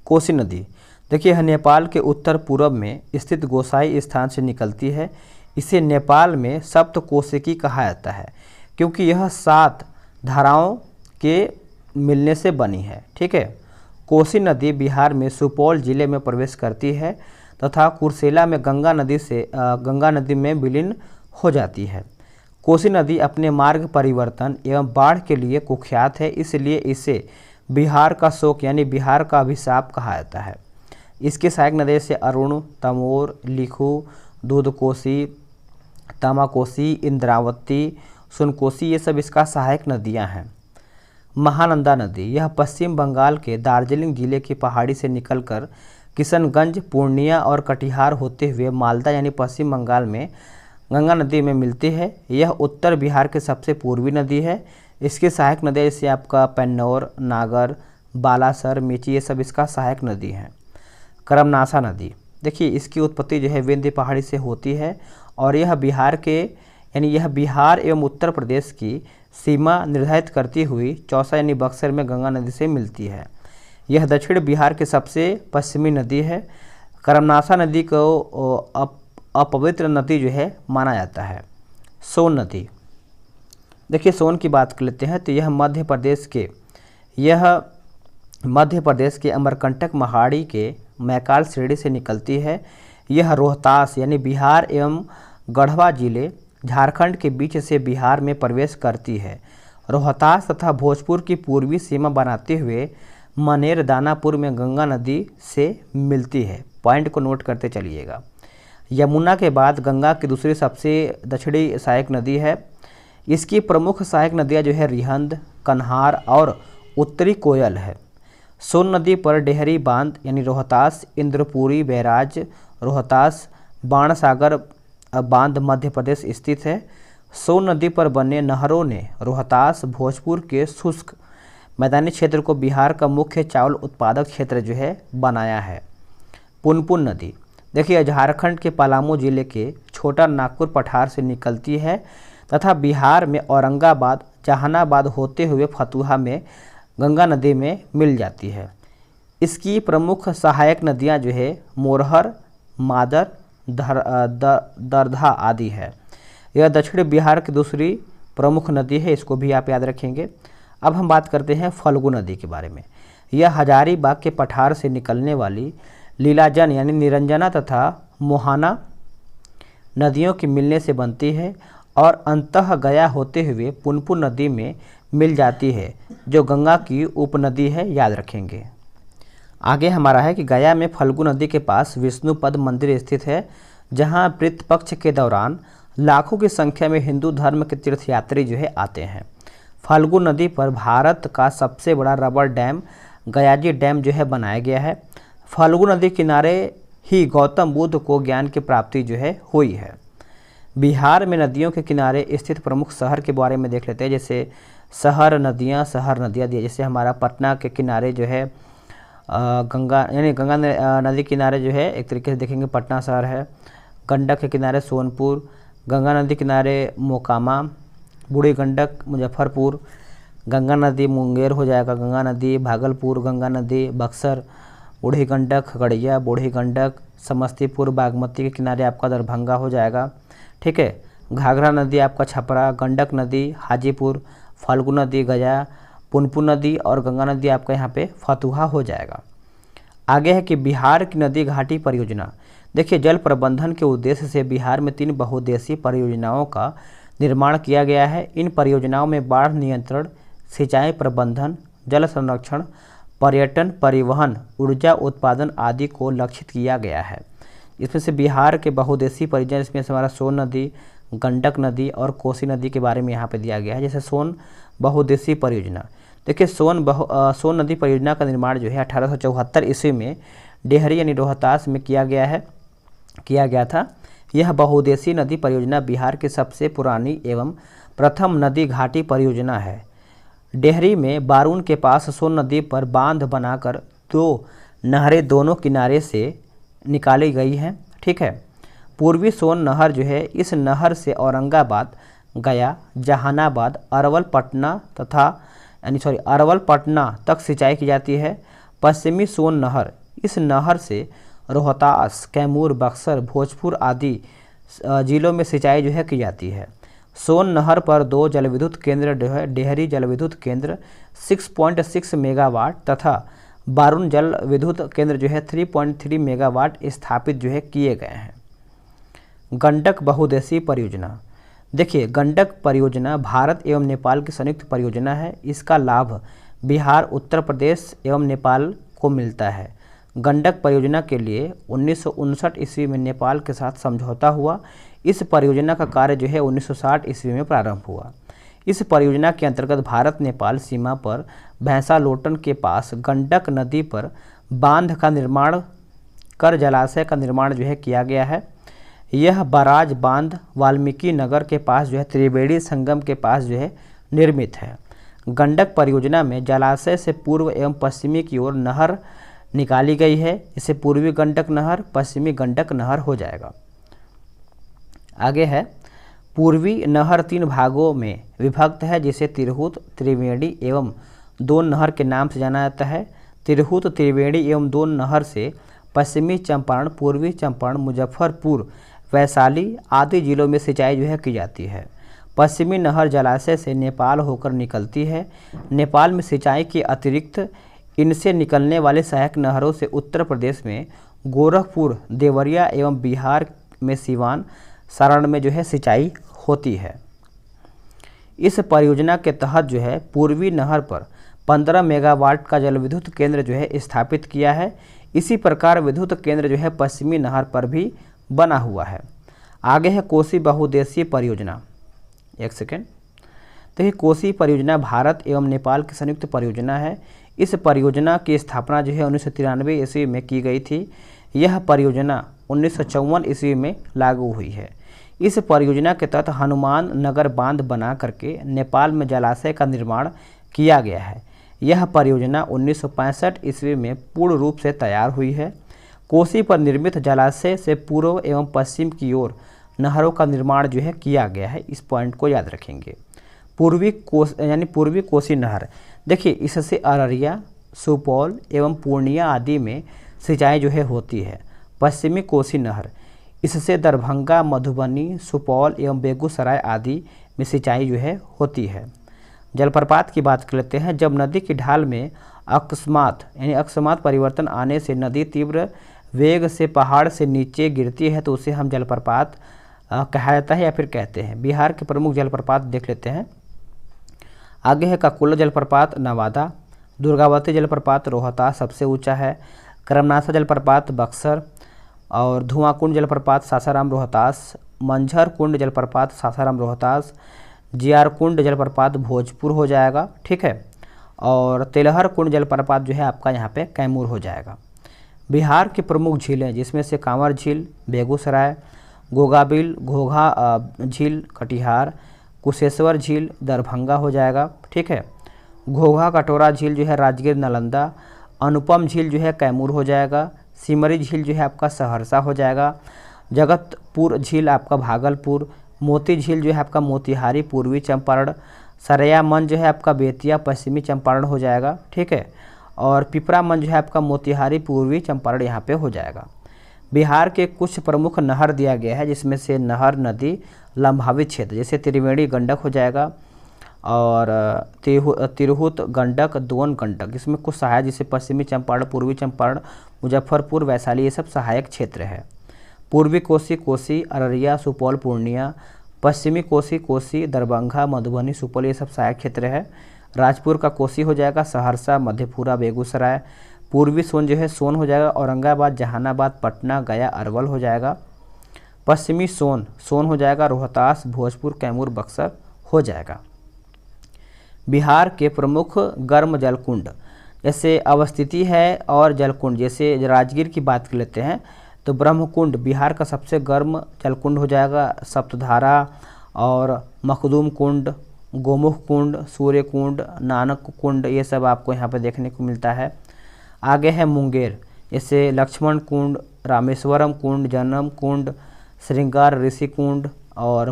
कोसी नदी, देखिए यह नेपाल के उत्तर पूर्व में स्थित गोसाई स्थान से निकलती है। इसे नेपाल में सप्तकोशिकी कहा जाता है क्योंकि यह 7 धाराओं के मिलने से बनी है, ठीक है। कोसी नदी बिहार में सुपौल जिले में प्रवेश करती है तथा कुर्सेला में गंगा नदी में विलीन हो जाती है। कोसी नदी अपने मार्ग परिवर्तन एवं बाढ़ के लिए कुख्यात है, इसलिए इसे बिहार का शोक यानी बिहार का अभिशाप कहा जाता है। इसकी सहायक नदी से अरुण, तमोर, लिखू, दूधकोसी, तमाकोसी, इंद्रावती, सुनकोसी ये सब इसका सहायक नदियां हैं। महानंदा नदी, यह पश्चिम बंगाल के दार्जिलिंग जिले की पहाड़ी से निकलकर किशनगंज, पूर्णिया और कटिहार होते हुए मालदा यानी पश्चिम बंगाल में गंगा नदी में मिलती है। यह उत्तर बिहार के सबसे पूर्वी नदी है। इसकी सहायक नदी जैसे आपका पेन्नौर, नागर, बालासर, मेची ये सब इसका सहायक नदी हैं। करमनासा नदी, देखिए इसकी उत्पत्ति जो है विंध्य पहाड़ी से होती है और यह बिहार एवं उत्तर प्रदेश की सीमा निर्धारित करती हुई चौसा यानी बक्सर में गंगा नदी से मिलती है। यह दक्षिण बिहार की सबसे पश्चिमी नदी है। करमनाशा नदी को अपवित्र नदी जो है माना जाता है। सोन नदी, देखिए सोन की बात कर लेते हैं तो यह मध्य प्रदेश के अमरकंटक पहाड़ी के मैकाल श्रेणी से निकलती है। यह रोहतास यानी बिहार एवं गढ़वा जिले झारखंड के बीच से बिहार में प्रवेश करती है। रोहतास तथा भोजपुर की पूर्वी सीमा बनाते हुए मनेर दानापुर में गंगा नदी से मिलती है। पॉइंट को नोट करते चलिएगा। यमुना के बाद गंगा की दूसरी सबसे दक्षिणी सहायक नदी है। इसकी प्रमुख सहायक नदियाँ जो है रिहंद, कन्हार और उत्तरी कोयल है। सोन नदी पर डेहरी बांध यानी रोहतास इंद्रपुरी बैराज, रोहतास बाणसागर बांध मध्य प्रदेश स्थित है। सोन नदी पर बने नहरों ने रोहतास भोजपुर के शुष्क मैदानी क्षेत्र को बिहार का मुख्य चावल उत्पादक क्षेत्र जो है बनाया है। पुनपुन नदी, देखिए झारखंड के पलामू जिले के छोटा नागपुर पठार से निकलती है तथा बिहार में औरंगाबाद जहानाबाद होते हुए फतुहा में गंगा नदी में मिल जाती है। इसकी प्रमुख सहायक नदियां जो है मोरहर, मादर, दरधा आदि है। यह दक्षिण बिहार की दूसरी प्रमुख नदी है, इसको भी आप याद रखेंगे। अब हम बात करते हैं फल्गु नदी के बारे में। यह हजारीबाग के पठार से निकलने वाली लीलाजन यानी निरंजना तथा मोहाना नदियों के मिलने से बनती है और अंतः गया होते हुए पुनपुन नदी में मिल जाती है, जो गंगा की उपनदी है, याद रखेंगे। आगे हमारा है कि गया में फल्गु नदी के पास विष्णुपद मंदिर स्थित है, जहां पितृ पक्ष के दौरान लाखों की संख्या में हिंदू धर्म के तीर्थयात्री जो है आते हैं। फल्गु नदी पर भारत का सबसे बड़ा रबर डैम गयाजी डैम जो है बनाया गया है। फल्गु नदी किनारे ही गौतम बुद्ध को ज्ञान की प्राप्ति जो है हुई है। बिहार में नदियों के किनारे स्थित प्रमुख शहर के बारे में देख लेते हैं। जैसे शहर नदियाँ दिए, जैसे हमारा पटना के किनारे जो है गंगा नदी किनारे जो है एक तरीके से देखेंगे पटना शहर है। गंडक के किनारे सोनपुर, गंगा नदी किनारे मोकामा, बूढ़ी गंडक मुजफ्फरपुर, गंगा नदी मुंगेर हो जाएगा, गंगा नदी भागलपुर, गंगा नदी बक्सर, बूढ़ी गंडक खगड़िया, बूढ़ी गंडक समस्तीपुर, बागमती के किनारे आपका दरभंगा हो जाएगा। ठीक है, घाघरा नदी आपका छपरा, गंडक नदी हाजीपुर, फल्गु नदी गया, पुनपुन नदी और गंगा नदी आपका यहाँ पे फतुहा हो जाएगा। आगे है कि बिहार की नदी घाटी परियोजना। देखिए जल प्रबंधन के उद्देश्य से बिहार में 3 बहुउद्देशीय परियोजनाओं का निर्माण किया गया है। इन परियोजनाओं में बाढ़ नियंत्रण, सिंचाई प्रबंधन, जल संरक्षण, पर्यटन, परिवहन, ऊर्जा उत्पादन आदि को लक्षित किया गया है। इसमें से बिहार के बहुउद्देशीय परियोजना, इसमें से हमारा सोन नदी, गंडक नदी और कोसी नदी के बारे में यहाँ पे दिया गया है। जैसे सोन बहुउद्देशीय परियोजना, देखिए सोन नदी परियोजना का निर्माण जो है 1874 ईस्वी में डेहरी यानी रोहतास में किया गया था। यह बहुउद्देशीय नदी परियोजना बिहार की सबसे पुरानी एवं प्रथम नदी घाटी परियोजना है। डेहरी में बारून के पास सोन नदी पर बांध बनाकर 2 नहरें दोनों किनारे से निकाली गई हैं। ठीक है, पूर्वी सोन नहर जो है, इस नहर से औरंगाबाद, गया, जहानाबाद, अरवल पटना तक सिंचाई की जाती है। पश्चिमी सोन नहर, इस नहर से रोहतास, कैमूर, बक्सर, भोजपुर आदि जिलों में सिंचाई जो है की जाती है। सोन नहर पर 2 जलविद्युत केंद्र जो है, डेहरी जलविद्युत केंद्र 6.6 मेगावाट तथा बारून जल विद्युत केंद्र जो है 3.3 मेगावाट स्थापित जो है किए गए हैं। गंडक बहुउद्देशीय परियोजना, देखिए गंडक परियोजना भारत एवं नेपाल की संयुक्त परियोजना है। इसका लाभ बिहार, उत्तर प्रदेश एवं नेपाल को मिलता है। गंडक परियोजना के लिए 1959 ईस्वी में नेपाल के साथ समझौता हुआ। इस परियोजना का कार्य जो है 1960 ईस्वी में प्रारंभ हुआ। इस परियोजना के अंतर्गत भारत नेपाल सीमा पर भैंसालोटन के पास गंडक नदी पर बांध का निर्माण कर जलाशय का निर्माण जो है किया गया है। यह बराज बांध वाल्मीकि नगर के पास जो है त्रिवेणी संगम के पास जो है निर्मित है। गंडक परियोजना में जलाशय से पूर्व एवं पश्चिमी की ओर नहर निकाली गई है। इसे पूर्वी गंडक नहर, पश्चिमी गंडक नहर हो जाएगा। आगे है पूर्वी नहर 3 भागों में विभक्त है, जिसे तिरहुत, त्रिवेणी एवं दोन नहर के नाम से जाना जाता है। तिरहुत, त्रिवेणी एवं दोन नहर से पश्चिमी चंपारण, पूर्वी चंपारण, मुजफ्फरपुर, वैशाली आदि जिलों में सिंचाई जो है की जाती है। पश्चिमी नहर जलाशय से नेपाल होकर निकलती है। नेपाल में सिंचाई के अतिरिक्त इनसे निकलने वाले सहायक नहरों से उत्तर प्रदेश में गोरखपुर, देवरिया एवं बिहार में सिवान, सारण में जो है सिंचाई होती है। इस परियोजना के तहत जो है पूर्वी नहर पर 15 मेगावाट का जल विद्युत केंद्र जो है स्थापित किया है। इसी प्रकार विद्युत केंद्र जो है पश्चिमी नहर पर भी बना हुआ है। आगे है कोसी बहुउद्देशीय परियोजना। एक सेकेंड। तो ये कोसी परियोजना भारत एवं नेपाल की संयुक्त परियोजना है। इस परियोजना की स्थापना जो है 1993 ईस्वी में की गई थी। यह परियोजना 1954 ईस्वी में लागू हुई है। इस परियोजना के तहत हनुमान नगर बांध बना करके नेपाल में जलाशय का निर्माण किया गया है। यह परियोजना 1965 ईस्वी में पूर्ण रूप से तैयार हुई है। कोसी पर निर्मित जलाशय से पूर्व एवं पश्चिम की ओर नहरों का निर्माण जो है किया गया है। इस पॉइंट को याद रखेंगे। पूर्वी कोसी नहर, देखिए इससे अररिया, सुपौल एवं पूर्णिया आदि में सिंचाई जो है होती है। पश्चिमी कोसी नहर, इससे दरभंगा, मधुबनी, सुपौल एवं बेगूसराय आदि में सिंचाई जो है होती है। जलप्रपात की बात कर लेते हैं। जब नदी की ढाल में अकस्मात परिवर्तन आने से नदी तीव्र वेग से पहाड़ से नीचे गिरती है तो उसे हम जलप्रपात कहा जाता है या फिर कहते हैं। बिहार के प्रमुख जलप्रपात देख लेते हैं। आगे है ककुला जलप्रपात नवादा, दुर्गावती जलप्रपात रोहतास सबसे ऊंचा है, करमनासा जलप्रपात बक्सर और धुआंकुंड जलप्रपात सासाराम रोहतास, मंझर कुंड जलप्रपात सासाराम रोहतास, जियार कुंड जलप्रपात भोजपुर हो जाएगा, ठीक है, और तेलहर कुंड जलप्रपात जो है आपका यहाँ पे कैमूर हो जाएगा। बिहार की प्रमुख झीलें जिसमें से कांवर झील बेगूसराय, गोगाबिल घोघा झील कटिहार, कुशेश्वर झील दरभंगा हो जाएगा, ठीक है, घोघा कटोरा झील जो है राजगीर नालंदा, अनुपम झील जो है कैमूर हो जाएगा, सिमरी झील जो है आपका सहरसा हो जाएगा, जगतपुर झील आपका भागलपुर, मोती झील जो है आपका मोतिहारी पूर्वी चंपारण, सरया मन जो है आपका बेतिया पश्चिमी चंपारण हो जाएगा, ठीक है, और पिपरा मन जो है आपका मोतिहारी पूर्वी चंपारण यहाँ पे हो जाएगा। बिहार के कुछ प्रमुख नहर दिया गया है जिसमें से नहर नदी लंभावित क्षेत्र जैसे त्रिवेणी गंडक हो जाएगा और तिरहुत गंडक, दोन गंडक, इसमें कुछ सहायक जैसे पश्चिमी चंपारण, पूर्वी चंपारण, मुजफ्फरपुर, वैशाली ये सब सहायक क्षेत्र है। पूर्वी कोसी, अररिया, सुपौल, पूर्णिया, पश्चिमी कोसी, दरभंगा, मधुबनी, सुपौल ये सब सहायक क्षेत्र है। राजपुर का कोसी हो जाएगा, सहरसा, मधेपुरा, बेगूसराय, पूर्वी सोन जो है सोन हो जाएगा, औरंगाबाद, जहानाबाद, पटना, गया, अरवल हो जाएगा। पश्चिमी सोन हो जाएगा, रोहतास, भोजपुर, कैमूर, बक्सर हो जाएगा। बिहार के प्रमुख गर्म जलकुंड जैसे अवस्थिति है और जलकुंड, जैसे राजगीर की बात कर लेते हैं तो ब्रह्मकुंड बिहार का सबसे गर्म जलकुंड हो जाएगा, सप्तधारा और मखदूम कुंड, गोमुख कुंड, सूर्य कुंड, नानक कुंड ये सब आपको यहाँ पे देखने को मिलता है। आगे है मुंगेर, जैसे लक्ष्मण कुंड, रामेश्वरम कुंड, जन्म कुंड, श्रृंगार ऋषि कुंड और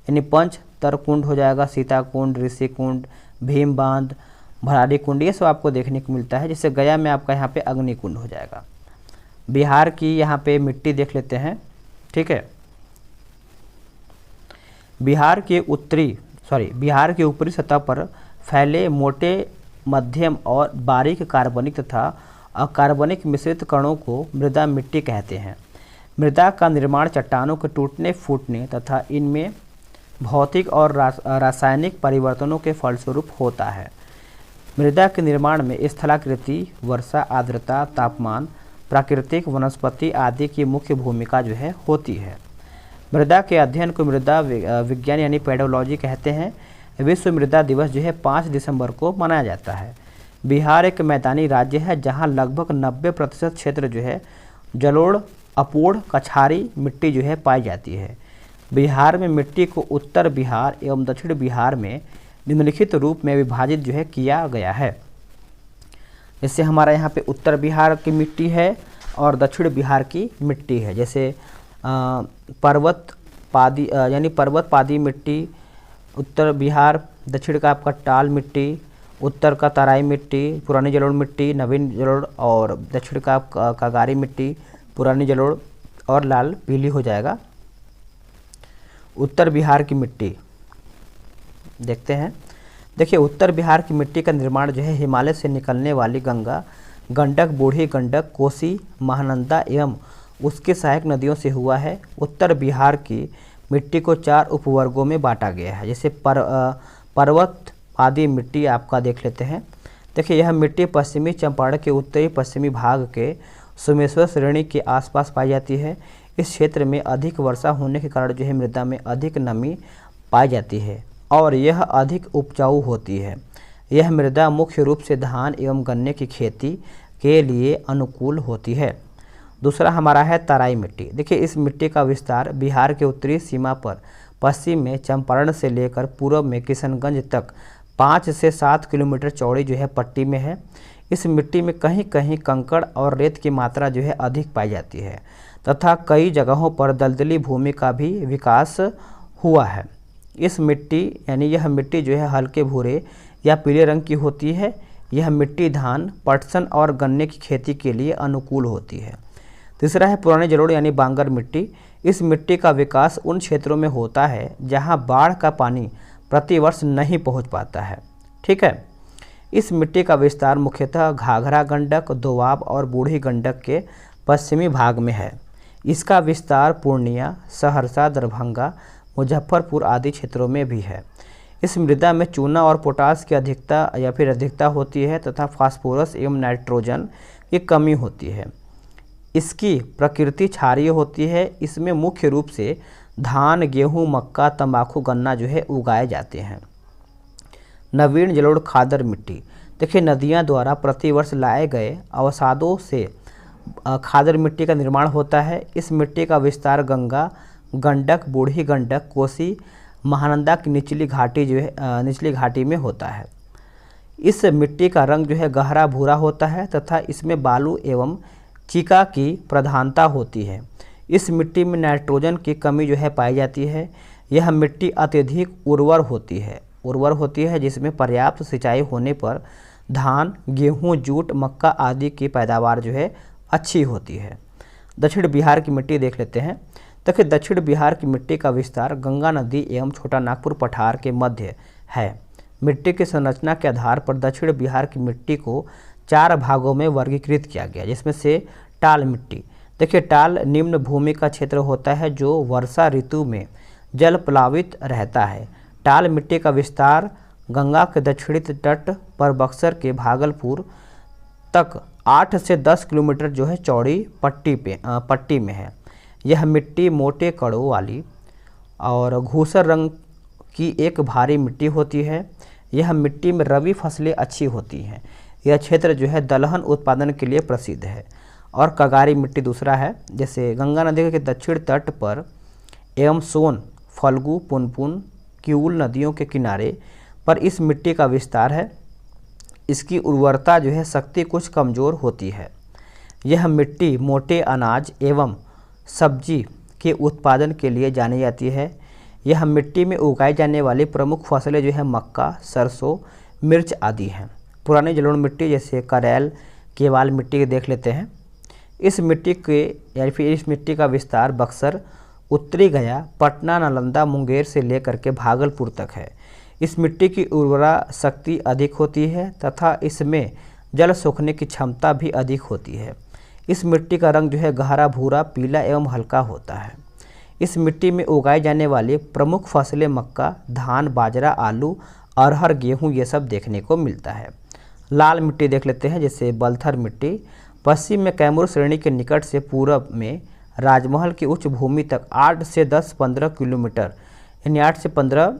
पंचतर कुंड हो जाएगा, सीता कुंड, ऋषि कुंड, भीम बांध, भराड़ी कुंड ये सब आपको देखने को मिलता है। जैसे गया में आपका यहाँ पे अग्नि कुंड हो जाएगा। बिहार की यहाँ पे मिट्टी देख लेते हैं, ठीक है। बिहार के ऊपरी सतह पर फैले मोटे, मध्यम और बारीक कार्बनिक तथा अकार्बनिक मिश्रित कणों को मृदा मिट्टी कहते हैं। मृदा का निर्माण चट्टानों के टूटने फूटने तथा इनमें भौतिक और रासायनिक परिवर्तनों के फलस्वरूप होता है। मृदा के निर्माण में स्थलाकृति, वर्षा, आर्द्रता, तापमान, प्राकृतिक वनस्पति आदि की मुख्य भूमिका जो है होती है। मृदा के अध्ययन को मृदा विज्ञान यानी पेडोलॉजी कहते हैं। विश्व मृदा दिवस जो है 5 दिसंबर को मनाया जाता है। बिहार एक मैदानी राज्य है जहां लगभग 90% क्षेत्र जो है जलोढ़, अपोढ़, कछारी मिट्टी जो है पाई जाती है। बिहार में मिट्टी को उत्तर बिहार एवं दक्षिण बिहार में निम्नलिखित रूप में विभाजित जो है किया गया है। जैसे हमारा यहाँ पे उत्तर बिहार की मिट्टी है और दक्षिण बिहार की मिट्टी है। जैसे पर्वत पादी यानी पर्वत पादी मिट्टी, उत्तर बिहार, दक्षिण का आपका टाल मिट्टी, उत्तर का तराई मिट्टी, पुरानी जलोढ़ मिट्टी, नवीन जलोढ़, और दक्षिण का कागारी मिट्टी, पुरानी जलोढ़ और लाल पीली हो जाएगा। उत्तर बिहार की मिट्टी देखते हैं। देखिए उत्तर बिहार की मिट्टी का निर्माण जो है हिमालय से निकलने वाली गंगा, गंडक, बूढ़ी गंडक, कोसी, महानंदा एवं उसके सहायक नदियों से हुआ है। उत्तर बिहार की मिट्टी को 4 उपवर्गों में बांटा गया है। जैसे पर्वत आदि मिट्टी आपका देख लेते हैं। देखिए यह मिट्टी पश्चिमी चंपारण के उत्तरी पश्चिमी भाग के सोमेश्वर श्रेणी के आसपास पाई जाती है। इस क्षेत्र में अधिक वर्षा होने के कारण जो है मृदा में अधिक नमी पाई जाती है और यह अधिक उपजाऊ होती है। यह मृदा मुख्य रूप से धान एवं गन्ने की खेती के लिए अनुकूल होती है। दूसरा हमारा है तराई मिट्टी। देखिए इस मिट्टी का विस्तार बिहार के उत्तरी सीमा पर पश्चिम में चंपारण से लेकर पूर्व में किशनगंज तक 5 से 7 किलोमीटर चौड़ी जो है पट्टी में है। इस मिट्टी में कहीं कहीं कंकड़ और रेत की मात्रा जो है अधिक पाई जाती है तथा कई जगहों पर दलदली भूमि का भी विकास हुआ है। इस मिट्टी यानी यह मिट्टी जो है हल्के भूरे या पीले रंग की होती है। यह मिट्टी धान, पटसन और गन्ने की खेती के लिए अनुकूल होती है। तीसरा है पुरानी जलोढ़ यानी बांगर मिट्टी। इस मिट्टी का विकास उन क्षेत्रों में होता है जहां बाढ़ का पानी प्रतिवर्ष नहीं पहुंच पाता है। ठीक है। इस मिट्टी का विस्तार मुख्यतः घाघरा गंडक, दोआब और बूढ़ी गंडक के पश्चिमी भाग में है। इसका विस्तार पूर्णिया, सहरसा, दरभंगा, मुजफ्फरपुर आदि क्षेत्रों में भी है। इस मृदा में चूना और पोटास की अधिकता होती है तथा फास्फोरस एवं नाइट्रोजन की कमी होती है। इसकी प्रकृति क्षारीय होती है। इसमें मुख्य रूप से धान, गेहूं, मक्का, तंबाकू, गन्ना जो है उगाए जाते हैं। नवीन जलोढ़ खादर मिट्टी। देखिए नदियां द्वारा प्रतिवर्ष लाए गए अवसादों से खादर मिट्टी का निर्माण होता है। इस मिट्टी का विस्तार गंगा, गंडक, बूढ़ी गंडक, कोसी, महानंदा की निचली घाटी में होता है। इस मिट्टी का रंग जो है गहरा भूरा होता है तथा इसमें बालू एवं चीका की प्रधानता होती है। इस मिट्टी में नाइट्रोजन की कमी जो है पाई जाती है। यह मिट्टी अत्यधिक उर्वर होती है जिसमें पर्याप्त सिंचाई होने पर धान, गेहूं, जूट, मक्का आदि की पैदावार जो है अच्छी होती है। दक्षिण बिहार की मिट्टी देख लेते हैं। देखिए दक्षिण बिहार की मिट्टी का विस्तार गंगा नदी एवं छोटा नागपुर पठार के मध्य है। मिट्टी की संरचना के आधार पर दक्षिण बिहार की मिट्टी को 4 भागों में वर्गीकृत किया गया, जिसमें से टाल मिट्टी। देखिए टाल निम्न भूमि का क्षेत्र होता है जो वर्षा ऋतु में जल प्लावित रहता है। टाल मिट्टी का विस्तार गंगा के दक्षिणी तट पर बक्सर के भागलपुर तक 8 से 10 किलोमीटर जो है चौड़ी पट्टी में है। यह मिट्टी मोटे कणों वाली और घूसर रंग की एक भारी मिट्टी होती है। यह मिट्टी में रबी फसलें अच्छी होती हैं। यह क्षेत्र जो है दलहन उत्पादन के लिए प्रसिद्ध है। और कगारी मिट्टी दूसरा है। जैसे गंगा नदी के दक्षिण तट पर एवं सोन, फल्गु, पुनपुन, किऊल नदियों के किनारे पर इस मिट्टी का विस्तार है। इसकी उर्वरता जो है शक्ति कुछ कमज़ोर होती है। यह मिट्टी मोटे अनाज एवं सब्जी के उत्पादन के लिए जानी जाती है। यह मिट्टी में उगाई जाने वाली प्रमुख फसलें जो है मक्का, सरसों, मिर्च आदि हैं। पुरानी जलोढ़ मिट्टी जैसे करेल, केवाल मिट्टी के देख लेते हैं। इस मिट्टी का विस्तार बक्सर, उत्तरी गया, पटना, नालंदा, मुंगेर से लेकर के भागलपुर तक है। इस मिट्टी की उर्वरा शक्ति अधिक होती है तथा इसमें जल सोखने की क्षमता भी अधिक होती है। इस मिट्टी का रंग जो है गहरा भूरा, पीला एवं हल्का होता है। इस मिट्टी में उगाई जाने वाली प्रमुख फसलें मक्का, धान, बाजरा, आलू, अरहर, गेहूँ ये सब देखने को मिलता है। लाल मिट्टी देख लेते हैं जैसे बलथर मिट्टी। पश्चिम में कैमूर श्रेणी के निकट से पूर्व में राजमहल की उच्च भूमि तक 8 से 10-15 किलोमीटर यानी 8 से 15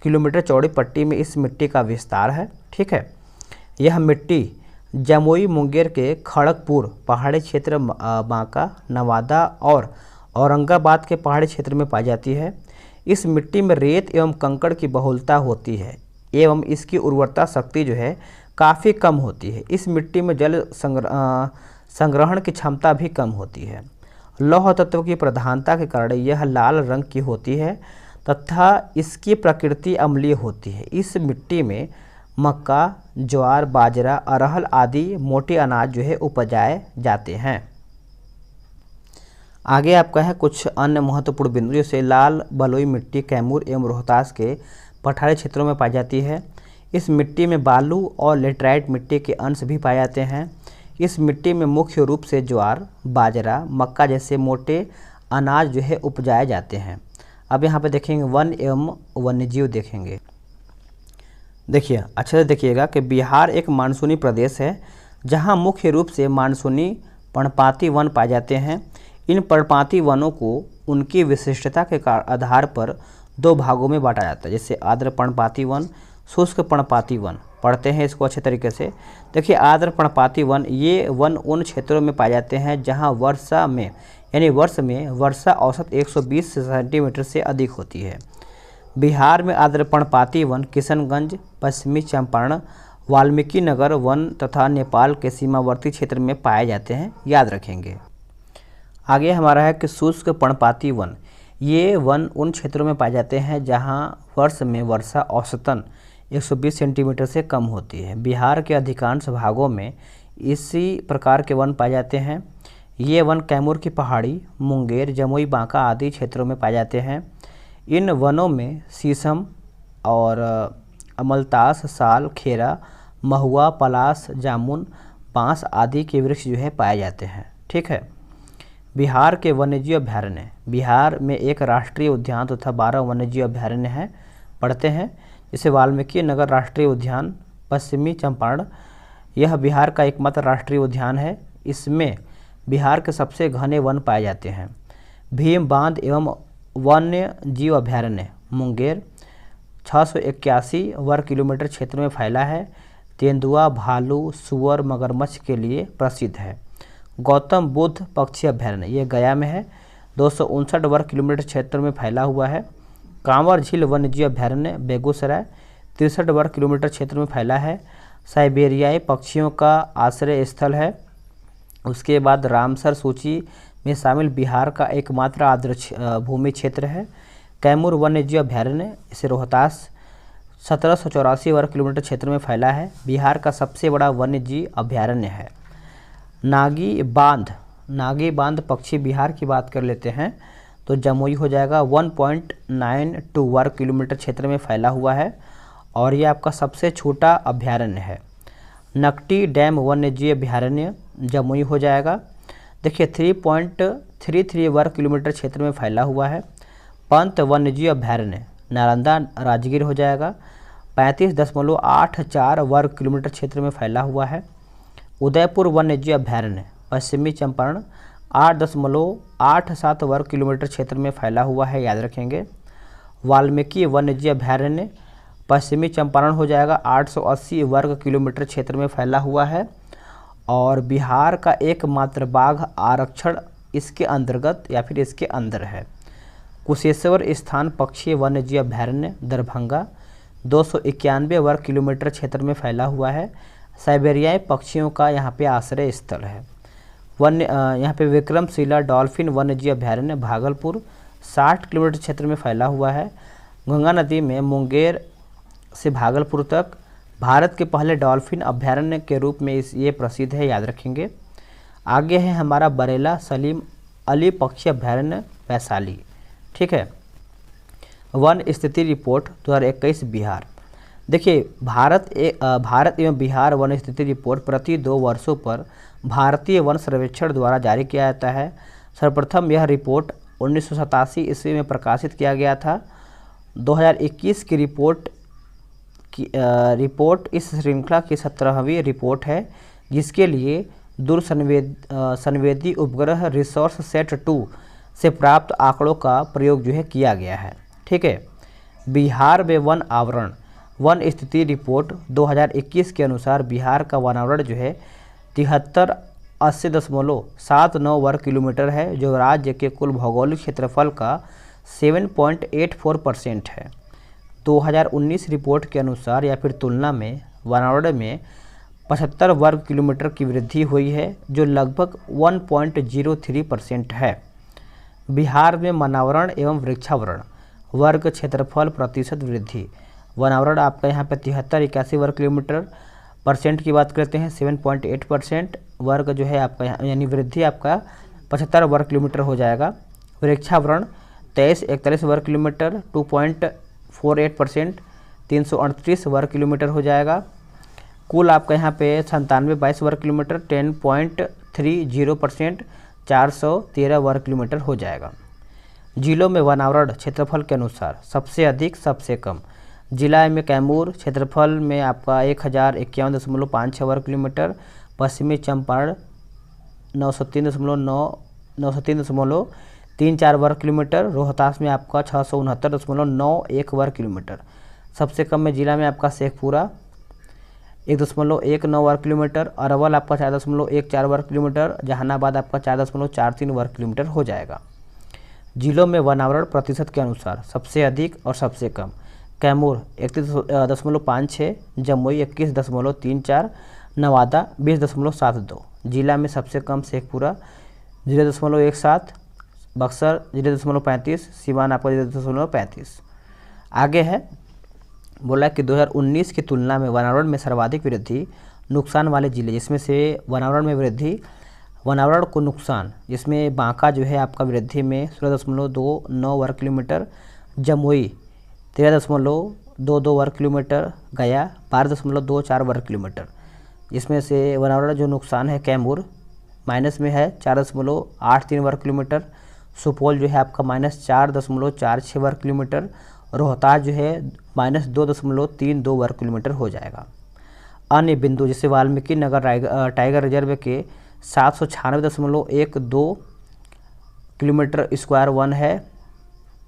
किलोमीटर चौड़ी पट्टी में इस मिट्टी का विस्तार है। ठीक है। यह मिट्टी जमुई, मुंगेर के खड़गपुर पहाड़ी क्षेत्र, बांका, नवादा और औरंगाबाद के पहाड़ी क्षेत्र में पाई जाती है। इस मिट्टी में रेत एवं कंकड़ की बहुलता होती है एवं इसकी उर्वरता शक्ति जो है काफ़ी कम होती है। इस मिट्टी में जल संग्रहण की क्षमता भी कम होती है। लौह तत्व की प्रधानता के कारण यह लाल रंग की होती है तथा इसकी प्रकृति अम्लीय होती है। इस मिट्टी में मक्का, ज्वार, बाजरा, अरहर आदि मोटे अनाज जो है उपजाए जाते हैं। आगे आपका है कुछ अन्य महत्वपूर्ण बिंदु, जैसे लाल बलुई मिट्टी कैमूर एवं रोहतास के पठारी क्षेत्रों में पाई जाती है। इस मिट्टी में बालू और लेटराइट मिट्टी के अंश भी पाए जाते हैं। इस मिट्टी में मुख्य रूप से ज्वार, बाजरा, मक्का जैसे मोटे अनाज जो है उपजाए जाते हैं। अब यहाँ पे देखेंगे वन एवं वन्यजीव देखेंगे। देखिए अच्छे से देखिएगा कि बिहार एक मानसूनी प्रदेश है जहाँ मुख्य रूप से मानसूनी पर्णपाती वन पाए जाते हैं। इन पर्णपाती वनों को उनकी विशिष्टता के आधार पर दो भागों में बांटा जाता है, जैसे आर्द्र पर्णपाती वन, शुष्क पर्णपाती वन। पढ़ते हैं इसको अच्छे तरीके से। देखिए आर्द्र पर्णपाती वन, ये वन उन क्षेत्रों में पाए जाते हैं जहां वर्षा में यानी वर्ष में वर्षा औसत 120 सेंटीमीटर से अधिक होती है। बिहार में आर्द्र पर्णपाती वन किशनगंज, पश्चिमी चंपारण, वाल्मीकि नगर वन तथा नेपाल के सीमावर्ती क्षेत्र में पाए जाते हैं, याद रखेंगे। आगे हमारा है कि शुष्क पर्णपाती वन, ये वन उन क्षेत्रों में पाए जाते हैं जहां वर्ष में वर्षा औसतन 120 सेंटीमीटर से कम होती है। बिहार के अधिकांश भागों में इसी प्रकार के वन पाए जाते हैं। ये वन कैमूर की पहाड़ी, मुंगेर, जमुई, बांका आदि क्षेत्रों में पाए जाते हैं। इन वनों में शीशम और अमलतास, साल, खेरा, महुआ, पलास, जामुन, बांस आदि के वृक्ष जो है पाए जाते हैं। ठीक है। बिहार के वन्यजीव अभयारण्य, बिहार में एक राष्ट्रीय उद्यान तथा 12 वन्यजीव अभयारण्य हैं। पढ़ते हैं, जैसे वाल्मीकि नगर राष्ट्रीय उद्यान, पश्चिमी चंपारण, यह बिहार का एकमात्र राष्ट्रीय उद्यान है। इसमें बिहार के सबसे घने वन पाए जाते हैं। भीम बांध एवं वन्य जीव अभयारण्य मुंगेर 681 वर्ग किलोमीटर क्षेत्र में फैला है। तेंदुआ, भालू, सुअर, मगरमच्छ के लिए प्रसिद्ध है। गौतम बुद्ध पक्षी अभयारण्य, ये गया में है, 259 वर्ग किलोमीटर क्षेत्र में फैला हुआ है। कांवर झील वन्यजीव अभयारण्य बेगूसराय 63 वर्ग किलोमीटर क्षेत्र में फैला है। साइबेरियाई पक्षियों का आश्रय स्थल है। उसके बाद रामसर सूची में शामिल बिहार का एकमात्र आर्द्र भूमि क्षेत्र है। कैमूर वन्यजीव अभयारण्य, इसे रोहतास 1784 वर्ग किलोमीटर क्षेत्र में फैला है। बिहार का सबसे बड़ा वन्यजीव अभयारण्य है। नागी बांध पक्षी बिहार की बात कर लेते हैं तो जमुई हो जाएगा, 1.92 वर्ग किलोमीटर क्षेत्र में फैला हुआ है और ये आपका सबसे छोटा अभयारण्य है। नकटी डैम वन्यजीव अभयारण्य जमुई हो जाएगा। देखिए 3.33 वर्ग किलोमीटर क्षेत्र में फैला हुआ है। पंत वन्यजीव अभयारण्य नालंदा राजगीर हो जाएगा, 35.84 वर्ग किलोमीटर क्षेत्र में फैला हुआ है। उदयपुर वन्यजीव अभयारण्य पश्चिमी चंपारण 8.87 वर्ग किलोमीटर क्षेत्र में फैला हुआ है, याद रखेंगे। वाल्मीकि वन्यजीव अभयारण्य पश्चिमी चंपारण हो जाएगा, 880 वर्ग किलोमीटर क्षेत्र में फैला हुआ है और बिहार का एकमात्र बाघ आरक्षण इसके अंतर्गत या फिर इसके अंदर है। कुशेश्वर स्थान पक्षी वन्यजीव अभयारण्य दरभंगा 291 वर्ग किलोमीटर क्षेत्र में फैला हुआ है। साइबेरियाई पक्षियों का यहाँ पे आश्रय स्थल है। यहाँ पे विक्रमशिला डॉल्फिन वन्यजीव अभयारण्य भागलपुर 60 किलोमीटर क्षेत्र में फैला हुआ है। गंगा नदी में मुंगेर से भागलपुर तक भारत के पहले डॉल्फिन अभयारण्य के रूप में ये प्रसिद्ध है, याद रखेंगे। आगे है हमारा बरेला सलीम अली पक्षी अभयारण्य वैशाली। ठीक है। वन स्थिति रिपोर्ट 2021 बिहार। देखिए भारत एवं बिहार वन स्थिति रिपोर्ट प्रति 2 वर्षों पर भारतीय वन सर्वेक्षण द्वारा जारी किया जाता है। सर्वप्रथम यह रिपोर्ट 1987 ईस्वी में प्रकाशित किया गया था। 2021 की रिपोर्ट इस श्रृंखला की 17वीं रिपोर्ट है, जिसके लिए दूर संवेदी उपग्रह रिसोर्स सेट 2 से प्राप्त आंकड़ों का प्रयोग जो है किया गया है। ठीक है। बिहार में वन आवरण वन स्थिति रिपोर्ट 2021 के अनुसार बिहार का वनावरण जो है 7380.79 वर्ग किलोमीटर है, जो राज्य के कुल भौगोलिक क्षेत्रफल का 7.84% है। 2019 रिपोर्ट के अनुसार या फिर तुलना में वनावरण में 75 वर्ग किलोमीटर की वृद्धि हुई है, जो लगभग 1.03% है। बिहार में वनावरण एवं वृक्षावरण वर्ग क्षेत्रफल प्रतिशत वृद्धि। वनावरण आपका यहाँ पे 73-81 वर्ग किलोमीटर, परसेंट की बात करते हैं 7.8%, वर्ग जो है आपका यहाँ यानी वृद्धि आपका 75 वर्ग किलोमीटर हो जाएगा। वृक्षावरण 23-41 वर्ग किलोमीटर 2.48%, 338 वर्ग किलोमीटर हो जाएगा। कुल आपका यहाँ पे 97-22 वर्ग किलोमीटर 10.30%, 413 वर्ग किलोमीटर हो जाएगा। जिलों में वनावरण क्षेत्रफल के अनुसार सबसे अधिक सबसे कम। जिला में कैमूर क्षेत्रफल में आपका 1051.56 वर्ग किलोमीटर, पश्चिमी चंपारण 903.34 वर्ग किलोमीटर, रोहतास में आपका 669.91 वर्ग किलोमीटर। सबसे कम में जिला में आपका शेखपुरा 1.19 वर्ग किलोमीटर, अरवल आपका 4.14 वर्ग किलोमीटर, जहानाबाद आपका 4.43 वर्ग किलोमीटर हो जाएगा। जिलों में वनावरण प्रतिशत के अनुसार सबसे अधिक और सबसे कम। कैमूर 31.56, जमुई 21.34, नवादा 20.72। जिला में सबसे कम शेखपुरा 0.17, बक्सर 0.35, सिवान आपका 0.35। आगे है बोला कि 2019 की तुलना में वनावरण में सर्वाधिक वृद्धि नुकसान वाले जिले, जिसमें से वनावरण में वृद्धि वनावरण को नुकसान, जिसमें बांका जो है आपका वृद्धि में 16.29 वर्ग किलोमीटर, जमुई 13.22 वर्ग किलोमीटर, गया 12.24 वर्ग किलोमीटर। जिसमें से वनावरण जो नुकसान है कैमूर माइनस में है 4.83 वर्ग किलोमीटर, सुपौल जो है आपका -4.46 वर्ग किलोमीटर, रोहतास जो है -2.32 वर्ग किलोमीटर हो जाएगा। अन्य बिंदु जैसे वाल्मीकि नगर टाइगर रिजर्व के 796.12 किलोमीटर स्क्वायर वन है,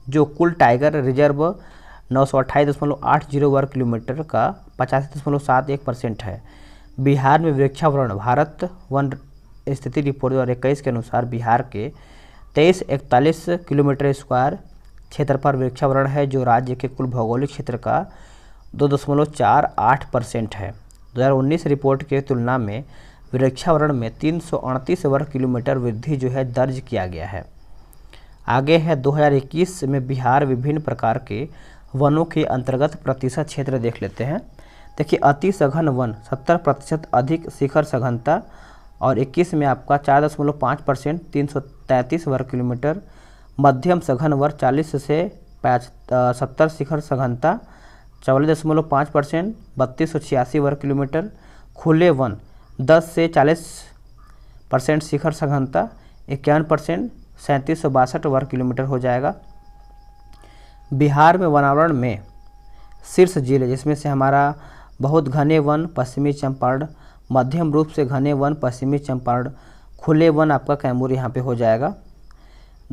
जो कुल टाइगर रिजर्व 928.80 वर्ग किलोमीटर का 85.71% है। बिहार में वृक्षावरण भारत वन स्थिति रिपोर्ट 2021 के अनुसार बिहार के 2341 किलोमीटर स्क्वायर क्षेत्र पर वृक्षावरण है, जो राज्य के कुल भौगोलिक क्षेत्र का 2.48% है। 2019 रिपोर्ट के तुलना में वृक्षावरण में 338 वर्ग किलोमीटर वृद्धि जो है दर्ज किया गया है। आगे है 2021 में बिहार विभिन्न प्रकार के वनों के अंतर्गत प्रतिशत क्षेत्र देख लेते हैं। देखिए अति सघन वन 70% अधिक शिखर सघनता, और 21 में आपका 4.5% 333 वर्ग किलोमीटर, मध्यम सघन वन 40 से 70 शिखर सघनता 44.5% 3286 वर्ग किलोमीटर, खुले वन 10 से 40% शिखर सघनता 51% 3762 वर्ग किलोमीटर हो जाएगा। बिहार में वनावरण में शीर्ष जिले, जिसमें से हमारा बहुत घने वन पश्चिमी चंपारण, मध्यम रूप से घने वन पश्चिमी चंपारण, खुले वन आपका कैमूर यहाँ पे हो जाएगा।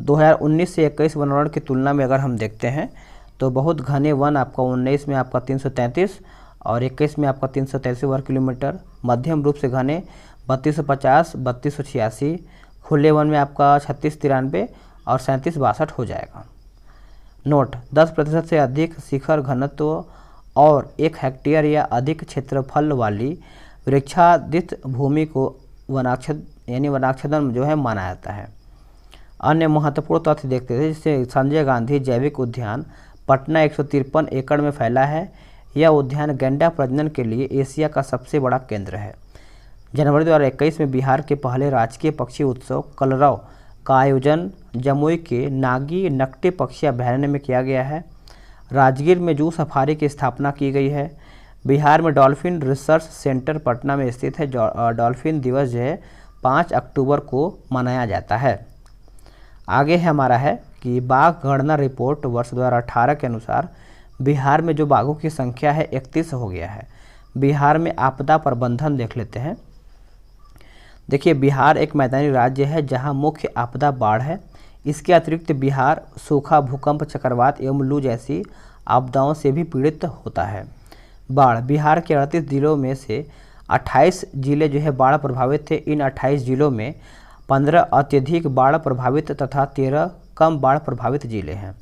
2019 से 21 वनावरण की तुलना में अगर हम देखते हैं तो बहुत घने वन आपका 19 में आपका 333 और 21 में आपका 383 वर्ग किलोमीटर, मध्यम रूप से घने 3250 3286, खुले वन में आपका 3693 और 3762 हो जाएगा। नोट 10% से अधिक शिखर घनत्व और 1 हेक्टेयर या अधिक क्षेत्रफल वाली वृक्षादित भूमि को वनाच्छेदन जो है माना जाता है। अन्य महत्वपूर्ण तथ्य देखते थे, जिससे संजय गांधी जैविक उद्यान पटना 153 एकड़ में फैला है। यह उद्यान गैंडा प्रजनन के लिए एशिया का सबसे बड़ा केंद्र है। जनवरी 2021 में बिहार के पहले राजकीय पक्षी उत्सव कलरव का आयोजन जमुई के नागी नकटे पक्षी अभयारण्य में किया गया है। राजगीर में जू सफारी की स्थापना की गई है। बिहार में डॉल्फिन रिसर्च सेंटर पटना में स्थित है। डॉल्फिन दिवस जो है 5 अक्टूबर को मनाया जाता है। आगे है हमारा है कि बाघ गणना रिपोर्ट वर्ष 2018 के अनुसार बिहार में जो बाघों की संख्या है 31 हो गया है। बिहार में आपदा प्रबंधन देख लेते हैं। देखिए बिहार एक मैदानी राज्य है जहां मुख्य आपदा बाढ़ है। इसके अतिरिक्त बिहार सूखा, भूकंप, चक्रवात एवं लू जैसी आपदाओं से भी पीड़ित होता है। बाढ़ बिहार के 38 जिलों में से 28 जिले जो है बाढ़ प्रभावित थे। इन 28 जिलों में 15 अत्यधिक बाढ़ प्रभावित तथा 13 कम बाढ़ प्रभावित जिले हैं।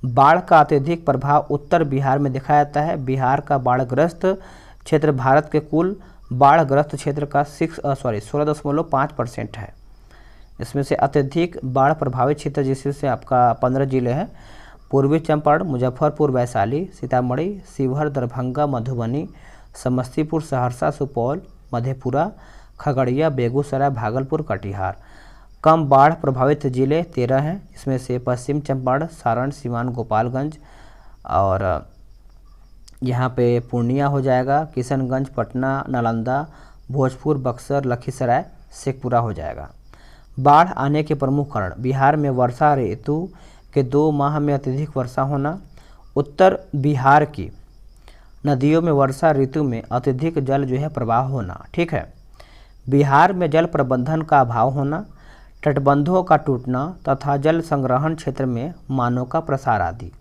बाढ़ का अत्यधिक प्रभाव उत्तर बिहार में देखा जाता है। बिहार का बाढ़ग्रस्त क्षेत्र भारत के कुल बाढ़ग्रस्त क्षेत्र का 16.5% है। इसमें से अत्यधिक बाढ़ प्रभावित क्षेत्र जिसमें से आपका 15 जिले हैं, पूर्वी चंपारण, मुजफ्फरपुर, वैशाली, सीतामढ़ी, शिवहर, दरभंगा, मधुबनी, समस्तीपुर, सहरसा, सुपौल, मधेपुरा, खगड़िया, बेगूसराय, भागलपुर, कटिहार। कम बाढ़ प्रभावित जिले 13 हैं, इसमें से पश्चिम चंपारण, सारण, सीवान, गोपालगंज और यहाँ पे पूर्णिया हो जाएगा, किशनगंज, पटना, नालंदा, भोजपुर, बक्सर, लखीसराय, शेखपुरा हो जाएगा। बाढ़ आने के प्रमुख कारण: बिहार में वर्षा ऋतु के 2 माह में अत्यधिक वर्षा होना, उत्तर बिहार की नदियों में वर्षा ऋतु में अत्यधिक जल जो है प्रवाह होना, ठीक है, बिहार में जल प्रबंधन का अभाव होना, तटबंधों का टूटना तथा जल संग्रहण क्षेत्र में मानव का प्रसार आदि।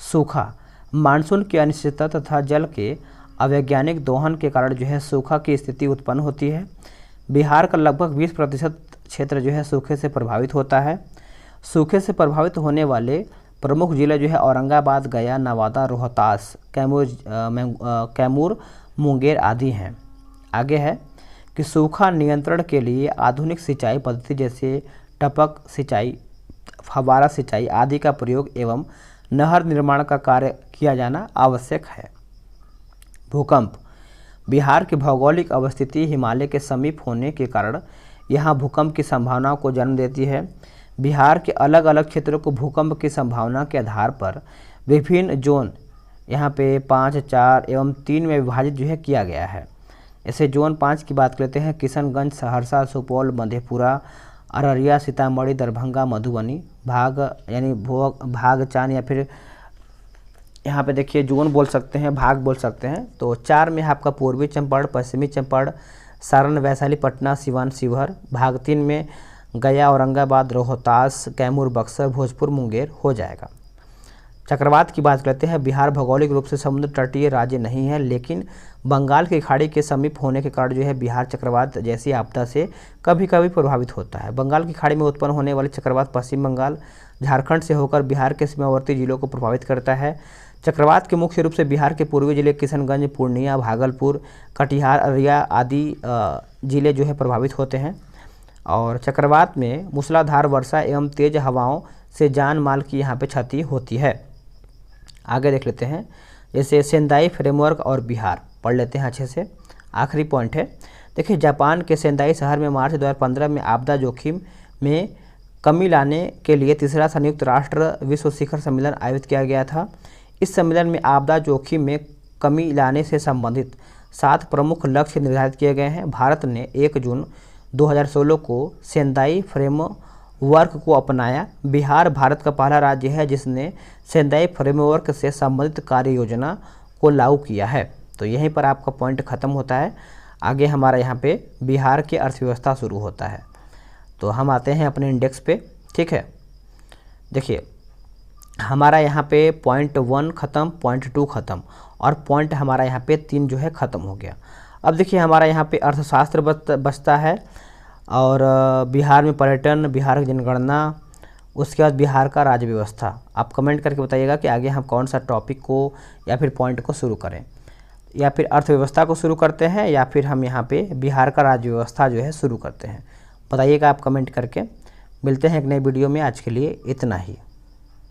सूखा: मानसून की अनिश्चितता तथा जल के अवैज्ञानिक दोहन के कारण जो है सूखा की स्थिति उत्पन्न होती है। बिहार का लगभग 20% क्षेत्र जो है सूखे से प्रभावित होता है। सूखे से प्रभावित होने वाले प्रमुख जिले जो है औरंगाबाद, गया, नवादा, रोहतास, कैमूर, मुंगेर आदि हैं। आगे है कि सूखा नियंत्रण के लिए आधुनिक सिंचाई पद्धति जैसे टपक सिंचाई, फव्वारा सिंचाई आदि का प्रयोग एवं नहर निर्माण का कार्य किया जाना आवश्यक है। भूकंप: बिहार की भौगोलिक अवस्थिति हिमालय के समीप होने के कारण यहाँ भूकंप की संभावना को जन्म देती है। बिहार के अलग अलग क्षेत्रों को भूकंप की संभावना के आधार पर विभिन्न जोन यहाँ पे 5, 4 एवं 3 में विभाजित जो है किया गया है। ऐसे जोन 5 की बात करते हैं: किशनगंज, सहरसा, सुपौल, मधेपुरा, अररिया, सीतामढ़ी, दरभंगा, मधुबनी। भाग चान या फिर यहाँ पे देखिए जोन बोल सकते हैं, भाग बोल सकते हैं। तो 4 में आपका पूर्वी चंपारण, पश्चिमी चंपारण, सारण, वैशाली, पटना, सिवान, शिवहर। भाग 3 में गया, औरंगाबाद, रोहतास, कैमूर, बक्सर, भोजपुर, मुंगेर हो जाएगा। चक्रवात की बात करते हैं। बिहार भौगोलिक रूप से समुद्र तटीय राज्य नहीं है, लेकिन बंगाल की खाड़ी के समीप होने के कारण जो है बिहार चक्रवात जैसी आपदा से कभी कभी प्रभावित होता है। बंगाल की खाड़ी में उत्पन्न होने वाले चक्रवात पश्चिम बंगाल, झारखंड से होकर बिहार के सीमावर्ती जिलों को प्रभावित करता है। चक्रवात के मुख्य रूप से बिहार के पूर्वी जिले किशनगंज, पूर्णिया, भागलपुर, कटिहार, अररिया आदि जिले जो है प्रभावित होते हैं। और चक्रवात में मूसलाधार वर्षा एवं तेज हवाओं से जान माल की यहाँ पे क्षति होती है। आगे देख लेते हैं, जैसे सेंदाई फ्रेमवर्क और बिहार पढ़ लेते हैं अच्छे से। आखिरी पॉइंट है, देखिए जापान के सेंदाई शहर में मार्च 2015 में आपदा जोखिम में कमी लाने के लिए 3रा संयुक्त राष्ट्र विश्व शिखर सम्मेलन आयोजित किया गया था। इस सम्मेलन में आपदा जोखिम में कमी लाने से संबंधित 7 प्रमुख लक्ष्य निर्धारित किए गए हैं। भारत ने 1 जून 2016 को सेंदाई फ्रेमवर्क को अपनाया। बिहार भारत का पहला राज्य है जिसने सेंदाई फ्रेमवर्क से संबंधित कार्य योजना को लागू किया है। तो यहीं पर आपका पॉइंट खत्म होता है। आगे हमारा यहाँ पे बिहार की अर्थव्यवस्था शुरू होता है। तो हम आते हैं अपने इंडेक्स पे, ठीक है। देखिए हमारा यहाँ पे पॉइंट 1 ख़त्म, पॉइंट 2 ख़त्म और पॉइंट हमारा यहाँ पे 3 जो है ख़त्म हो गया। अब देखिए हमारा यहाँ पे अर्थशास्त्र बचता है और बिहार में पर्यटन, बिहार की जनगणना, उसके बाद बिहार का राज्य व्यवस्था। आप कमेंट करके बताइएगा कि आगे हम कौन सा टॉपिक को या फिर पॉइंट को शुरू करें, या फिर अर्थव्यवस्था को शुरू करते हैं या फिर हम यहाँ पे बिहार का राज्य व्यवस्था जो है शुरू करते हैं। बताइएगा आप कमेंट करके। मिलते हैं एक नई वीडियो में, आज के लिए इतना ही।